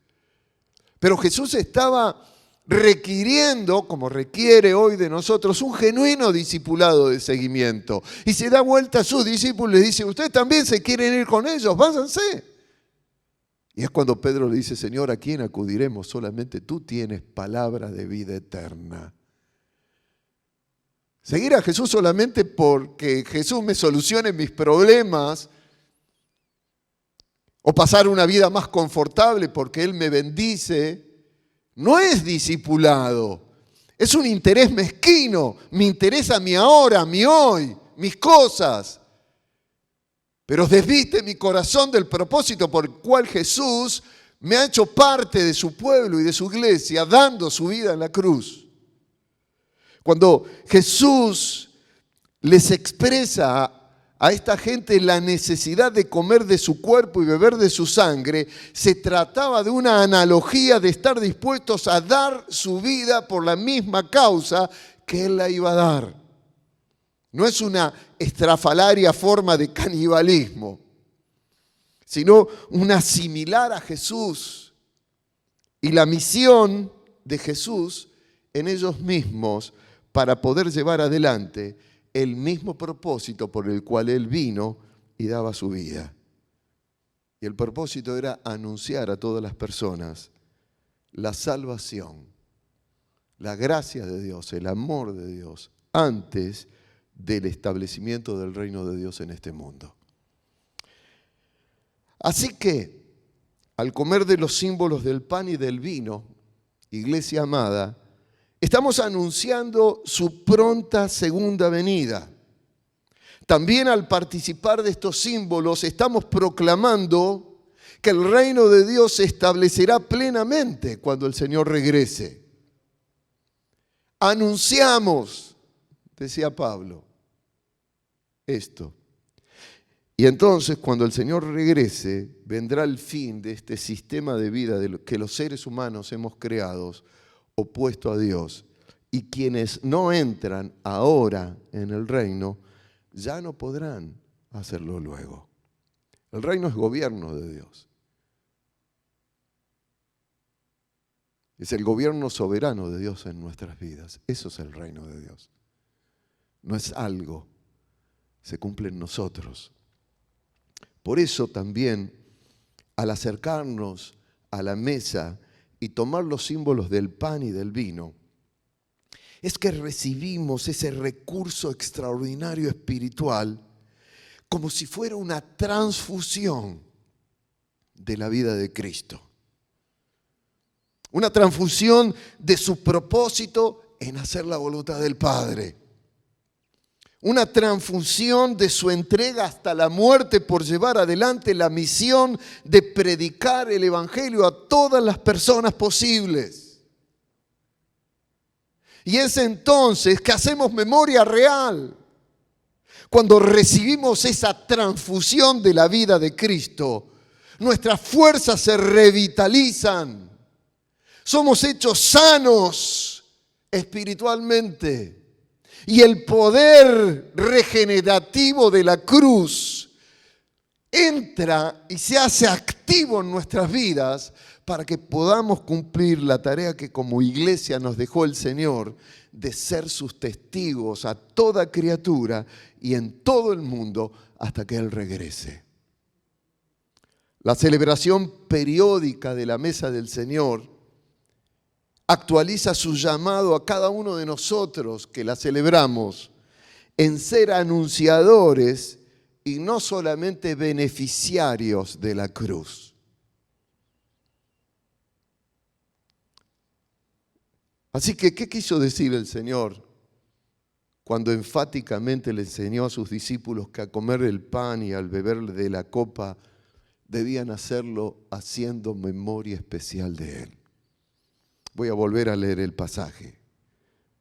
Pero Jesús estaba requiriendo, como requiere hoy de nosotros, un genuino discipulado de seguimiento. Y se da vuelta a sus discípulos y les dice: ustedes también se quieren ir con ellos, váyanse. Y es cuando Pedro le dice: Señor, ¿a quién acudiremos? Solamente tú tienes palabra de vida eterna. Seguir a Jesús solamente porque Jesús me solucione mis problemas, o pasar una vida más confortable porque Él me bendice, no es discipulado, es un interés mezquino. Me interesa mi ahora, mi hoy, mis cosas. Pero desviste mi corazón del propósito por el cual Jesús me ha hecho parte de su pueblo y de su iglesia, dando su vida en la cruz. Cuando Jesús les expresa a esta gente la necesidad de comer de su cuerpo y beber de su sangre, se trataba de una analogía de estar dispuestos a dar su vida por la misma causa que Él la iba a dar. No es una estrafalaria forma de canibalismo, sino una similar a Jesús. Y la misión de Jesús en ellos mismos para poder llevar adelante el mismo propósito por el cual Él vino y daba su vida. Y el propósito era anunciar a todas las personas la salvación, la gracia de Dios, el amor de Dios, antes del establecimiento del reino de Dios en este mundo. Así que, al comer de los símbolos del pan y del vino, iglesia amada, estamos anunciando su pronta segunda venida. También al participar de estos símbolos estamos proclamando que el reino de Dios se establecerá plenamente cuando el Señor regrese. Anunciamos, decía Pablo, esto. Y entonces cuando el Señor regrese, vendrá el fin de este sistema de vida que los seres humanos hemos creado opuesto a Dios. Y quienes no entran ahora en el reino, ya no podrán hacerlo luego. El reino es gobierno de Dios. Es el gobierno soberano de Dios en nuestras vidas. Eso es el reino de Dios. No es algo, se cumple en nosotros. Por eso también, al acercarnos a la mesa y tomar los símbolos del pan y del vino, es que recibimos ese recurso extraordinario espiritual como si fuera una transfusión de la vida de Cristo. Una transfusión de su propósito en hacer la voluntad del Padre. Una transfusión de su entrega hasta la muerte por llevar adelante la misión de predicar el Evangelio a todas las personas posibles. Y es entonces que hacemos memoria real. Cuando recibimos esa transfusión de la vida de Cristo, nuestras fuerzas se revitalizan. Somos hechos sanos espiritualmente. Y el poder regenerativo de la cruz entra y se hace activo en nuestras vidas para que podamos cumplir la tarea que como iglesia nos dejó el Señor de ser sus testigos a toda criatura y en todo el mundo hasta que Él regrese. La celebración periódica de la mesa del Señor actualiza su llamado a cada uno de nosotros que la celebramos en ser anunciadores y no solamente beneficiarios de la cruz. Así que, ¿qué quiso decir el Señor cuando enfáticamente le enseñó a sus discípulos que a comer el pan y al beber de la copa debían hacerlo haciendo memoria especial de Él? Voy a volver a leer el pasaje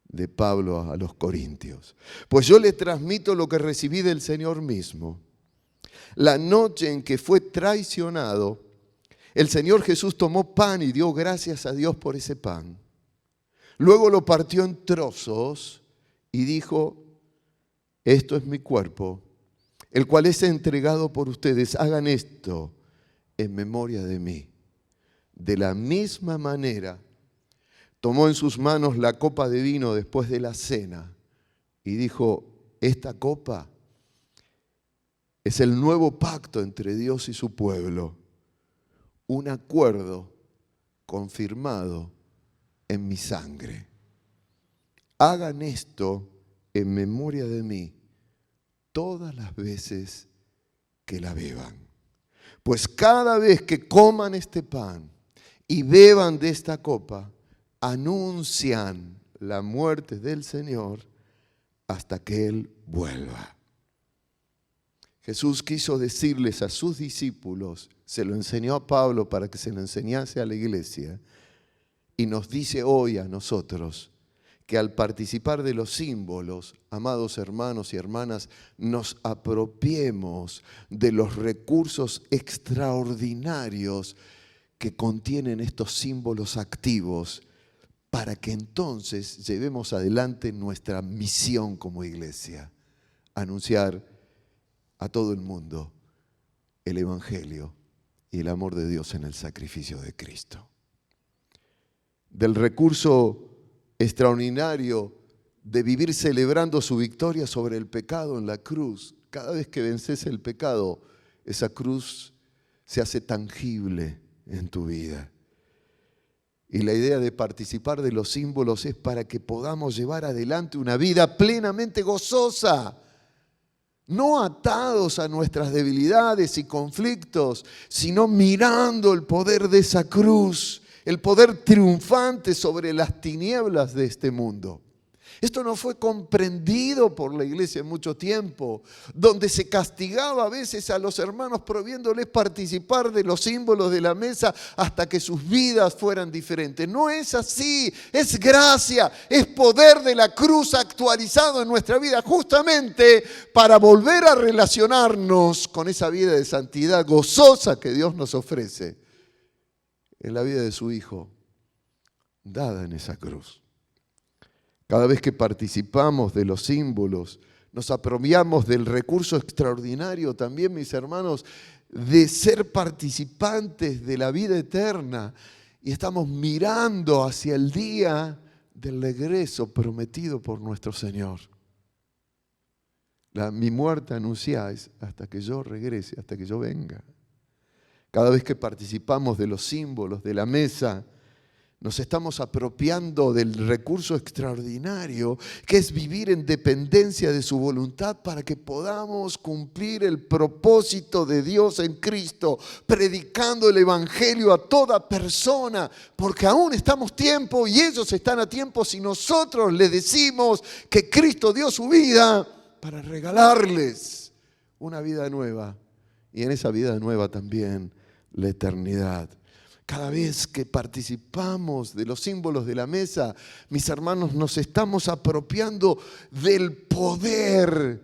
de Pablo a los Corintios. Pues yo les transmito lo que recibí del Señor mismo. La noche en que fue traicionado, el Señor Jesús tomó pan y dio gracias a Dios por ese pan. Luego lo partió en trozos y dijo: esto es mi cuerpo, el cual es entregado por ustedes. Hagan esto en memoria de mí. De la misma manera, tomó en sus manos la copa de vino después de la cena y dijo: esta copa es el nuevo pacto entre Dios y su pueblo, un acuerdo confirmado en mi sangre. Hagan esto en memoria de mí todas las veces que la beban. Pues cada vez que coman este pan y beban de esta copa, anuncian la muerte del Señor hasta que Él vuelva. Jesús quiso decirles a sus discípulos, se lo enseñó a Pablo para que se lo enseñase a la iglesia, y nos dice hoy a nosotros que al participar de los símbolos, amados hermanos y hermanas, nos apropiemos de los recursos extraordinarios que contienen estos símbolos activos para que entonces llevemos adelante nuestra misión como iglesia. anunciar a todo el mundo el Evangelio y el amor de Dios en el sacrificio de Cristo. Del recurso extraordinario de vivir celebrando su victoria sobre el pecado en la cruz. Cada vez que vences el pecado, esa cruz se hace tangible en tu vida. Y la idea de participar de los símbolos es para que podamos llevar adelante una vida plenamente gozosa, no atados a nuestras debilidades y conflictos, sino mirando el poder de esa cruz, el poder triunfante sobre las tinieblas de este mundo. Esto no fue comprendido por la iglesia en mucho tiempo, donde se castigaba a veces a los hermanos prohibiéndoles participar de los símbolos de la mesa hasta que sus vidas fueran diferentes. No es así, es gracia, es poder de la cruz actualizado en nuestra vida, justamente para volver a relacionarnos con esa vida de santidad gozosa que Dios nos ofrece en la vida de su Hijo, dada en esa cruz. Cada vez que participamos de los símbolos, nos apropiamos del recurso extraordinario también, mis hermanos, de ser participantes de la vida eterna. Y estamos mirando hacia el día del regreso prometido por nuestro Señor. Mi muerte anunciáis hasta que yo regrese, hasta que yo venga. Cada vez que participamos de los símbolos, de la mesa, nos estamos apropiando del recurso extraordinario que es vivir en dependencia de su voluntad para que podamos cumplir el propósito de Dios en Cristo, predicando el Evangelio a toda persona, porque aún estamos a tiempo y ellos están a tiempo si nosotros les decimos que Cristo dio su vida para regalarles una vida nueva y en esa vida nueva también la eternidad. Cada vez que participamos de los símbolos de la mesa, mis hermanos, nos estamos apropiando del poder,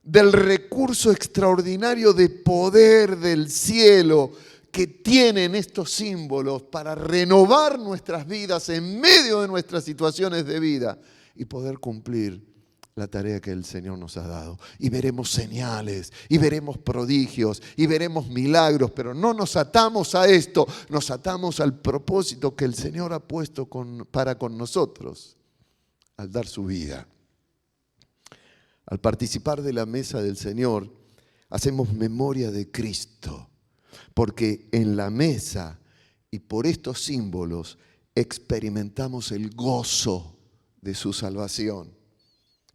del recurso extraordinario de poder del cielo que tienen estos símbolos para renovar nuestras vidas en medio de nuestras situaciones de vida y poder cumplir la tarea que el Señor nos ha dado. Y veremos señales, y veremos prodigios, y veremos milagros, pero no nos atamos a esto, nos atamos al propósito que el Señor ha puesto para con nosotros, al dar su vida. Al participar de la mesa del Señor, hacemos memoria de Cristo, porque en la mesa y por estos símbolos experimentamos el gozo de su salvación.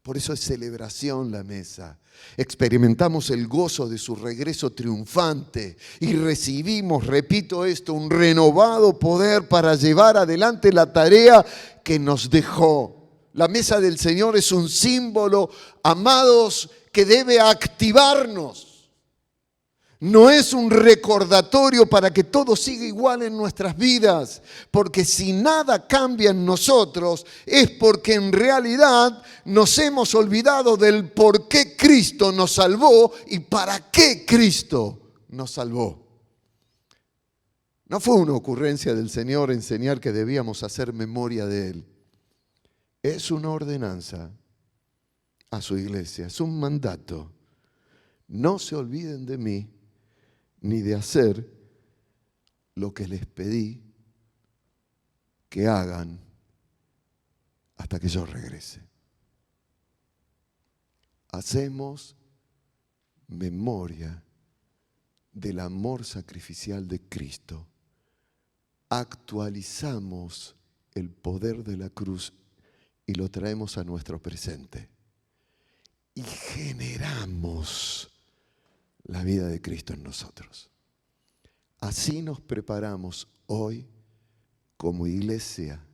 Por eso es celebración la mesa. Experimentamos el gozo de su regreso triunfante y recibimos, repito esto, un renovado poder para llevar adelante la tarea que nos dejó. La mesa del Señor es un símbolo, amados, que debe activarnos. No es un recordatorio para que todo siga igual en nuestras vidas, porque si nada cambia en nosotros es porque en realidad nos hemos olvidado del por qué Cristo nos salvó y para qué Cristo nos salvó. No fue una ocurrencia del Señor enseñar que debíamos hacer memoria de Él. Es una ordenanza a su iglesia, es un mandato. No se olviden de mí, ni de hacer lo que les pedí que hagan hasta que yo regrese. Hacemos memoria del amor sacrificial de Cristo. Actualizamos el poder de la cruz y lo traemos a nuestro presente. Y generamos la vida de Cristo en nosotros. Así nos preparamos hoy como iglesia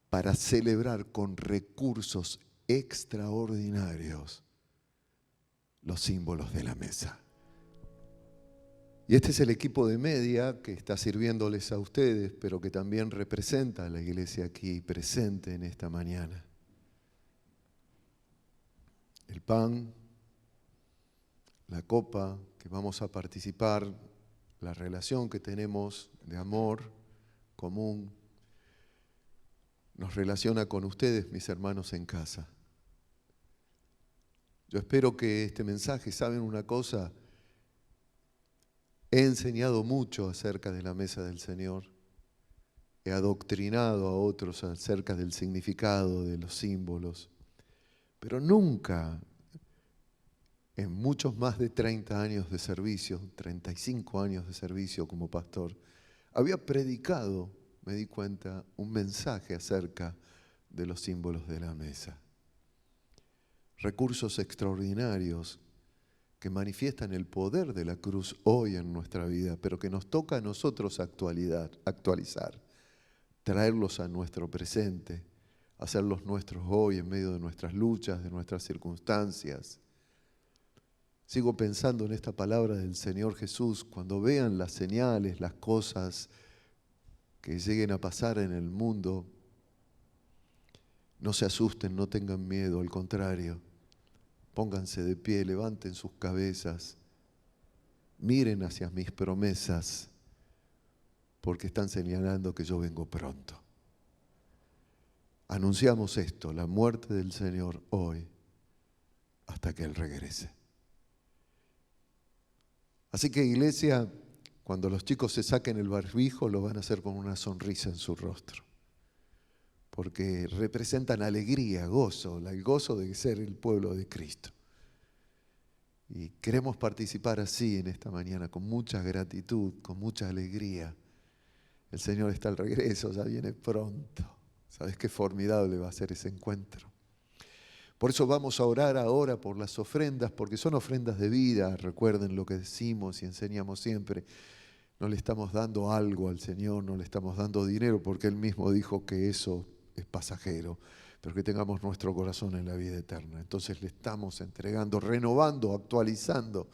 para celebrar con recursos extraordinarios los símbolos de la mesa. Y este es el equipo de media que está sirviéndoles a ustedes, pero que también representa a la iglesia aquí presente en esta mañana. El pan, la copa que vamos a participar, la relación que tenemos de amor común, nos relaciona con ustedes, mis hermanos en casa. Yo espero que este mensaje, ¿saben una cosa? He enseñado mucho acerca de la mesa del Señor. He adoctrinado a otros acerca del significado de los símbolos. Pero nunca, en muchos más de 30 años de servicio, 35 años de servicio como pastor, había predicado, me di cuenta, un mensaje acerca de los símbolos de la mesa. Recursos extraordinarios que manifiestan el poder de la cruz hoy en nuestra vida, pero que nos toca a nosotros actualizar, traerlos a nuestro presente, hacerlos nuestros hoy en medio de nuestras luchas, de nuestras circunstancias. Sigo pensando en esta palabra del Señor Jesús: cuando vean las señales, las cosas que lleguen a pasar en el mundo, no se asusten, no tengan miedo, al contrario, pónganse de pie, levanten sus cabezas, miren hacia mis promesas, porque están señalando que yo vengo pronto. Anunciamos esto, la muerte del Señor hoy, hasta que Él regrese. Así que, iglesia, cuando los chicos se saquen el barbijo, lo van a hacer con una sonrisa en su rostro, porque representan alegría, gozo, el gozo de ser el pueblo de Cristo. Y queremos participar así en esta mañana, con mucha gratitud, con mucha alegría. El Señor está al regreso, ya viene pronto. ¿Sabes qué formidable va a ser ese encuentro? Por eso vamos a orar ahora por las ofrendas, porque son ofrendas de vida. Recuerden lo que decimos y enseñamos siempre. No le estamos dando algo al Señor, no le estamos dando dinero, porque Él mismo dijo que eso es pasajero, pero que tengamos nuestro corazón en la vida eterna. Entonces le estamos entregando, renovando, actualizando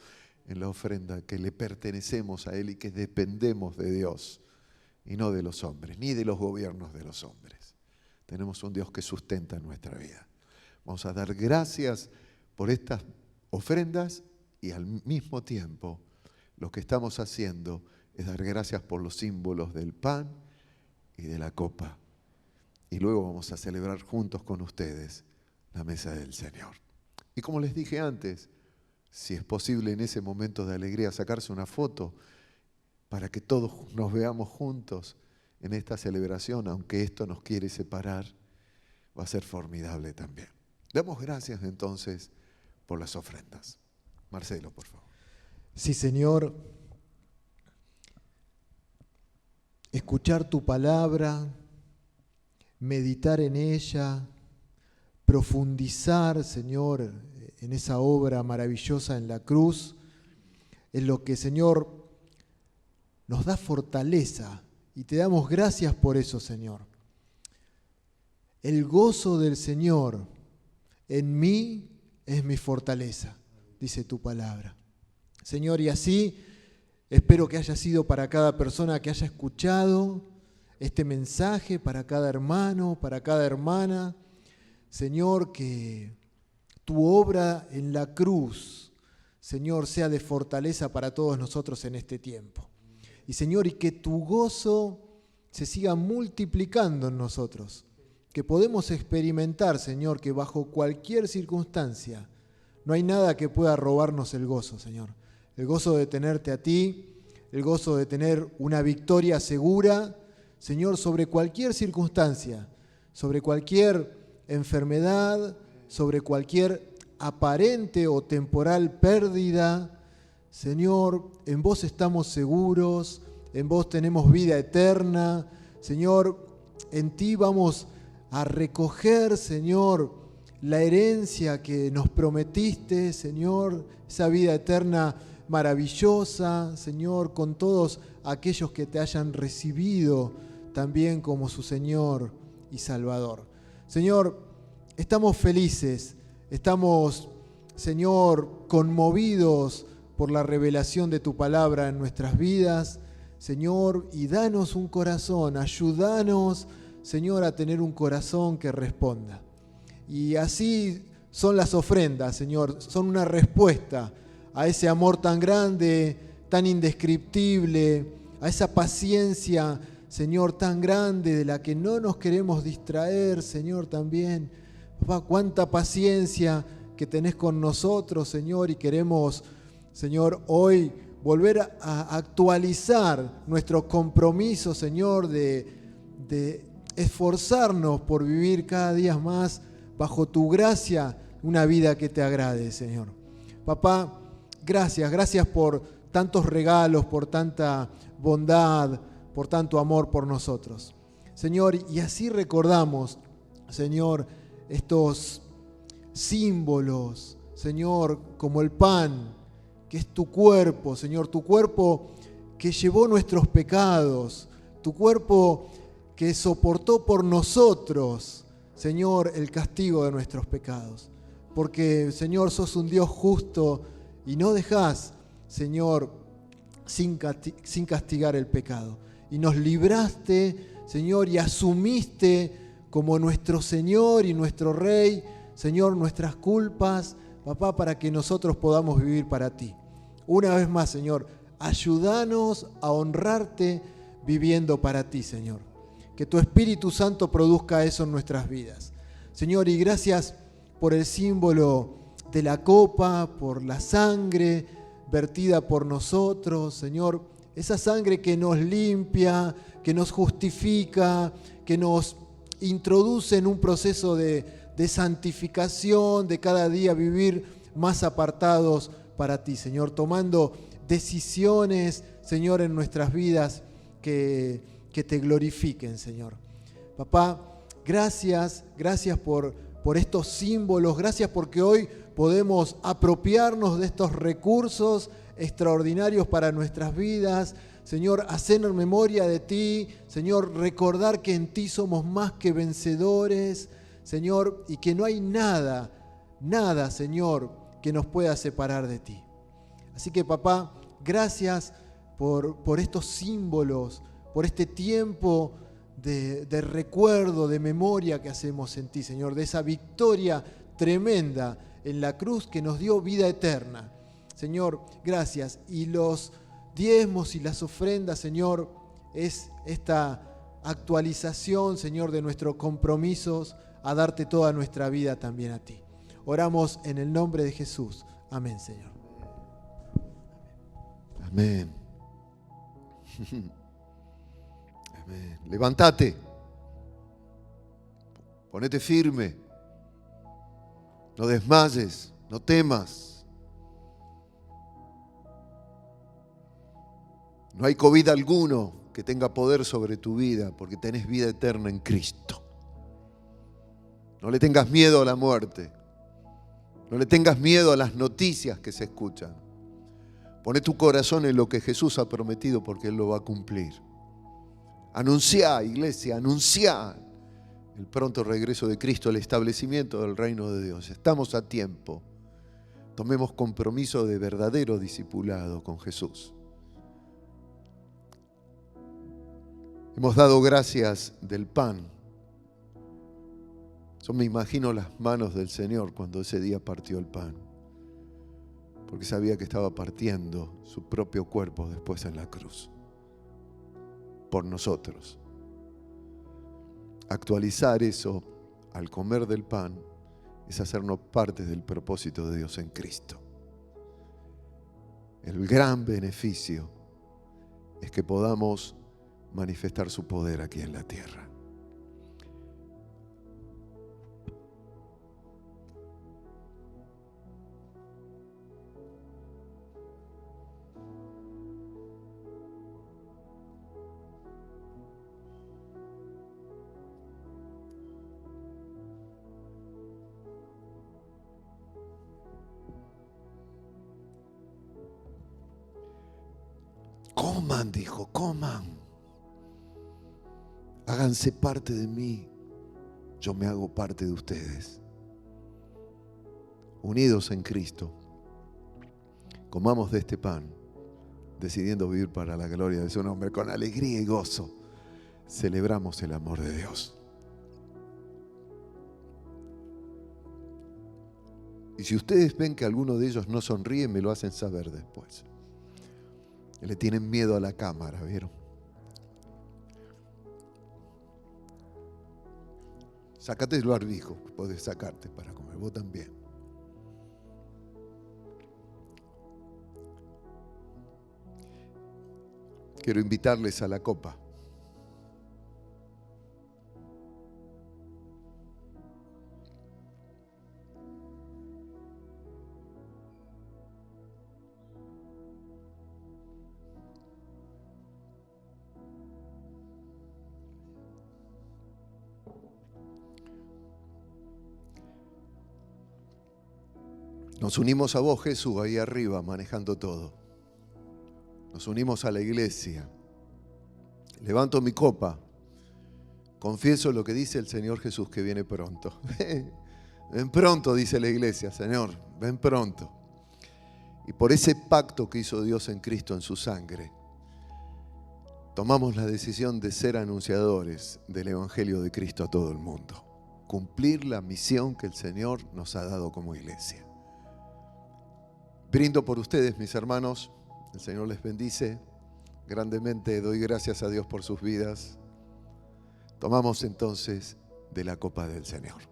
en la ofrenda que le pertenecemos a Él y que dependemos de Dios y no de los hombres, ni de los gobiernos de los hombres. Tenemos un Dios que sustenta nuestra vida. Vamos a dar gracias por estas ofrendas y al mismo tiempo lo que estamos haciendo es dar gracias por los símbolos del pan y de la copa. Y luego vamos a celebrar juntos con ustedes la mesa del Señor. Y como les dije antes, si es posible en ese momento de alegría sacarse una foto para que todos nos veamos juntos en esta celebración, aunque esto nos quiere separar, va a ser formidable también. Damos gracias entonces por las ofrendas. Marcelo, por favor. Sí, Señor, escuchar tu palabra, meditar en ella, profundizar, Señor, en esa obra maravillosa en la cruz, es lo que, Señor, nos da fortaleza, y te damos gracias por eso, Señor. El gozo del Señor en mí es mi fortaleza, dice tu palabra. Señor, y así espero que haya sido para cada persona que haya escuchado este mensaje, para cada hermano, para cada hermana. Señor, que tu obra en la cruz, Señor, sea de fortaleza para todos nosotros en este tiempo. Y Señor, y que tu gozo se siga multiplicando en nosotros, que podemos experimentar, Señor, que bajo cualquier circunstancia no hay nada que pueda robarnos el gozo, Señor. El gozo de tenerte a ti, el gozo de tener una victoria segura, Señor, sobre cualquier circunstancia, sobre cualquier enfermedad, sobre cualquier aparente o temporal pérdida. Señor, en vos estamos seguros, en vos tenemos vida eterna. Señor, en ti vamos a recoger, Señor, la herencia que nos prometiste, Señor, esa vida eterna maravillosa, Señor, con todos aquellos que te hayan recibido también como su Señor y Salvador. Señor, estamos felices, estamos, Señor, conmovidos por la revelación de tu palabra en nuestras vidas, Señor, y danos un corazón, ayúdanos, Señor, a tener un corazón que responda. Y así son las ofrendas, Señor, son una respuesta a ese amor tan grande, tan indescriptible, a esa paciencia, Señor, tan grande de la que no nos queremos distraer, Señor, también. Papá, cuánta paciencia que tenés con nosotros, Señor, y queremos, Señor, hoy volver a actualizar nuestro compromiso, Señor, de esforzarnos por vivir cada día más bajo tu gracia, una vida que te agrade, Señor. Papá, gracias por tantos regalos, por tanta bondad, por tanto amor por nosotros. Señor, y así recordamos, Señor, estos símbolos, Señor, como el pan, que es tu cuerpo, Señor, tu cuerpo que llevó nuestros pecados, tu cuerpo que soportó por nosotros, Señor, el castigo de nuestros pecados. Porque, Señor, sos un Dios justo y no dejás, Señor, sin castigar el pecado. Y nos libraste, Señor, y asumiste como nuestro Señor y nuestro Rey, Señor, nuestras culpas, papá, para que nosotros podamos vivir para ti. Una vez más, Señor, ayúdanos a honrarte viviendo para ti, Señor. Que tu Espíritu Santo produzca eso en nuestras vidas. Señor, y gracias por el símbolo de la copa, por la sangre vertida por nosotros, Señor. Esa sangre que nos limpia, que nos justifica, que nos introduce en un proceso de santificación, de cada día vivir más apartados para ti, Señor, tomando decisiones, Señor, en nuestras vidas que te glorifiquen, Señor. Papá, gracias por estos símbolos, gracias porque hoy podemos apropiarnos de estos recursos extraordinarios para nuestras vidas, Señor, hacer memoria de ti, Señor, recordar que en ti somos más que vencedores, Señor, y que no hay nada, Señor, que nos pueda separar de ti. Así que, papá, gracias por estos símbolos, por este tiempo de recuerdo, de memoria que hacemos en ti, Señor, de esa victoria tremenda en la cruz que nos dio vida eterna. Señor, gracias. Y los diezmos y las ofrendas, Señor, es esta actualización, Señor, de nuestros compromisos a darte toda nuestra vida también a ti. Oramos en el nombre de Jesús. Amén, Señor. Amén. Amén. Levántate. Ponete firme. No desmayes, no temas. No hay COVID alguno que tenga poder sobre tu vida porque tenés vida eterna en Cristo. No le tengas miedo a la muerte. No le tengas miedo a las noticias que se escuchan. Poné tu corazón en lo que Jesús ha prometido porque Él lo va a cumplir. Anunciá, iglesia, anunciá el pronto regreso de Cristo, el establecimiento del reino de Dios. Estamos a tiempo. Tomemos compromiso de verdadero discipulado con Jesús. Hemos dado gracias del pan. Yo me imagino las manos del Señor cuando ese día partió el pan, porque sabía que estaba partiendo su propio cuerpo después en la cruz, por nosotros. Actualizar eso al comer del pan es hacernos parte del propósito de Dios en Cristo. El gran beneficio es que podamos manifestar su poder aquí en la tierra. Coman, dijo, coman. Háganse parte de mí, yo me hago parte de ustedes. Unidos en Cristo, comamos de este pan, decidiendo vivir para la gloria de su nombre, con alegría y gozo. Celebramos el amor de Dios. Y si ustedes ven que alguno de ellos no sonríe, me lo hacen saber después. Le tienen miedo a la cámara, ¿vieron? Sácate el barbijo, podés sacarte para comer, vos también. quiero invitarles a la copa. Nos unimos a vos, Jesús, ahí arriba, manejando todo. Nos unimos a la iglesia. Levanto mi copa. Confieso lo que dice el Señor Jesús, que viene pronto. Ven pronto, dice la iglesia, Señor, ven pronto. Y por ese pacto que hizo Dios en Cristo, en su sangre, tomamos la decisión de ser anunciadores del Evangelio de Cristo a todo el mundo. Cumplir la misión que el Señor nos ha dado como iglesia. Brindo por ustedes, mis hermanos. El Señor les bendice grandemente. Doy gracias a Dios por sus vidas. Tomamos entonces de la copa del Señor.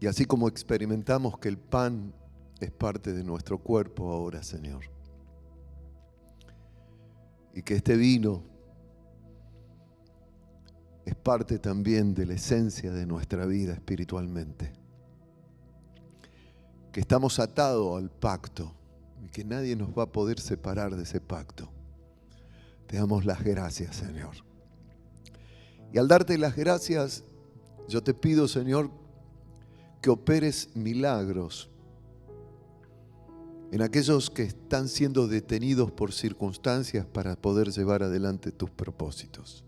Y así como experimentamos que el pan es parte de nuestro cuerpo ahora, Señor, y que este vino es parte también de la esencia de nuestra vida espiritualmente, que estamos atados al pacto y que nadie nos va a poder separar de ese pacto. Te damos las gracias, Señor. Y al darte las gracias, yo te pido, Señor, que operes milagros en aquellos que están siendo detenidos por circunstancias para poder llevar adelante tus propósitos.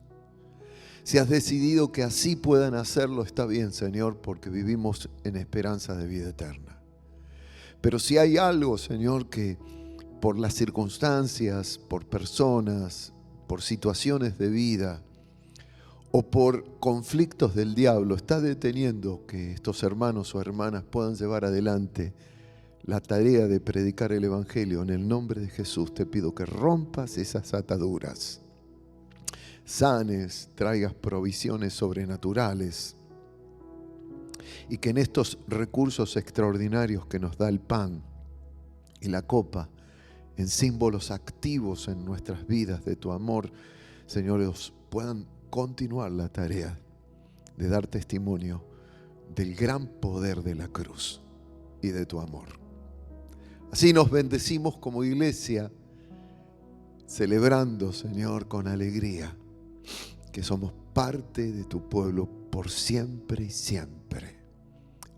Si has decidido que así puedan hacerlo, está bien, Señor, porque vivimos en esperanza de vida eterna. Pero si hay algo, Señor, que por las circunstancias, por personas, por situaciones de vida o por conflictos del diablo está deteniendo que estos hermanos o hermanas puedan llevar adelante la tarea de predicar el Evangelio, en el nombre de Jesús te pido que rompas esas ataduras, sanes, traigas provisiones sobrenaturales y que en estos recursos extraordinarios que nos da el pan y la copa, en símbolos activos en nuestras vidas de tu amor, Señor, puedan continuar la tarea de dar testimonio del gran poder de la cruz y de tu amor. Así nos bendecimos como iglesia, celebrando, Señor, con alegría que somos parte de tu pueblo por siempre y siempre.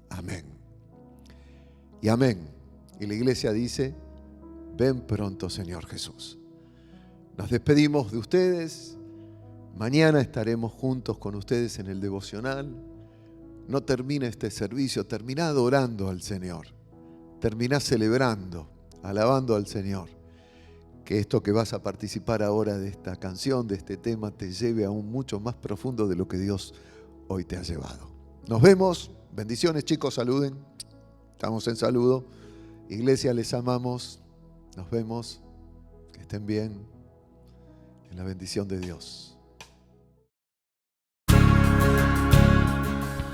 Amén. Y amén. Y la iglesia dice, ven pronto, Señor Jesús. Nos despedimos de ustedes. Mañana estaremos juntos con ustedes en el devocional. No termina este servicio, termina adorando al Señor. Termina celebrando, alabando al Señor. Que esto que vas a participar ahora de esta canción, de este tema, te lleve aún mucho más profundo de lo que Dios hoy te ha llevado. Nos vemos. Bendiciones, chicos, saluden. Estamos en saludo. Iglesia, les amamos. Nos vemos. Que estén bien. En la bendición de Dios.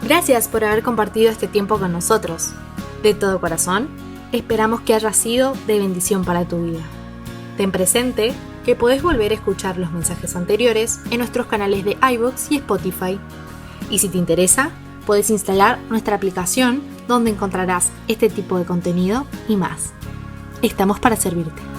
Gracias por haber compartido este tiempo con nosotros. De todo corazón, esperamos que haya sido de bendición para tu vida. Ten presente que podés volver a escuchar los mensajes anteriores en nuestros canales de iVoox y Spotify. Y si te interesa, podés instalar nuestra aplicación donde encontrarás este tipo de contenido y más. Estamos para servirte.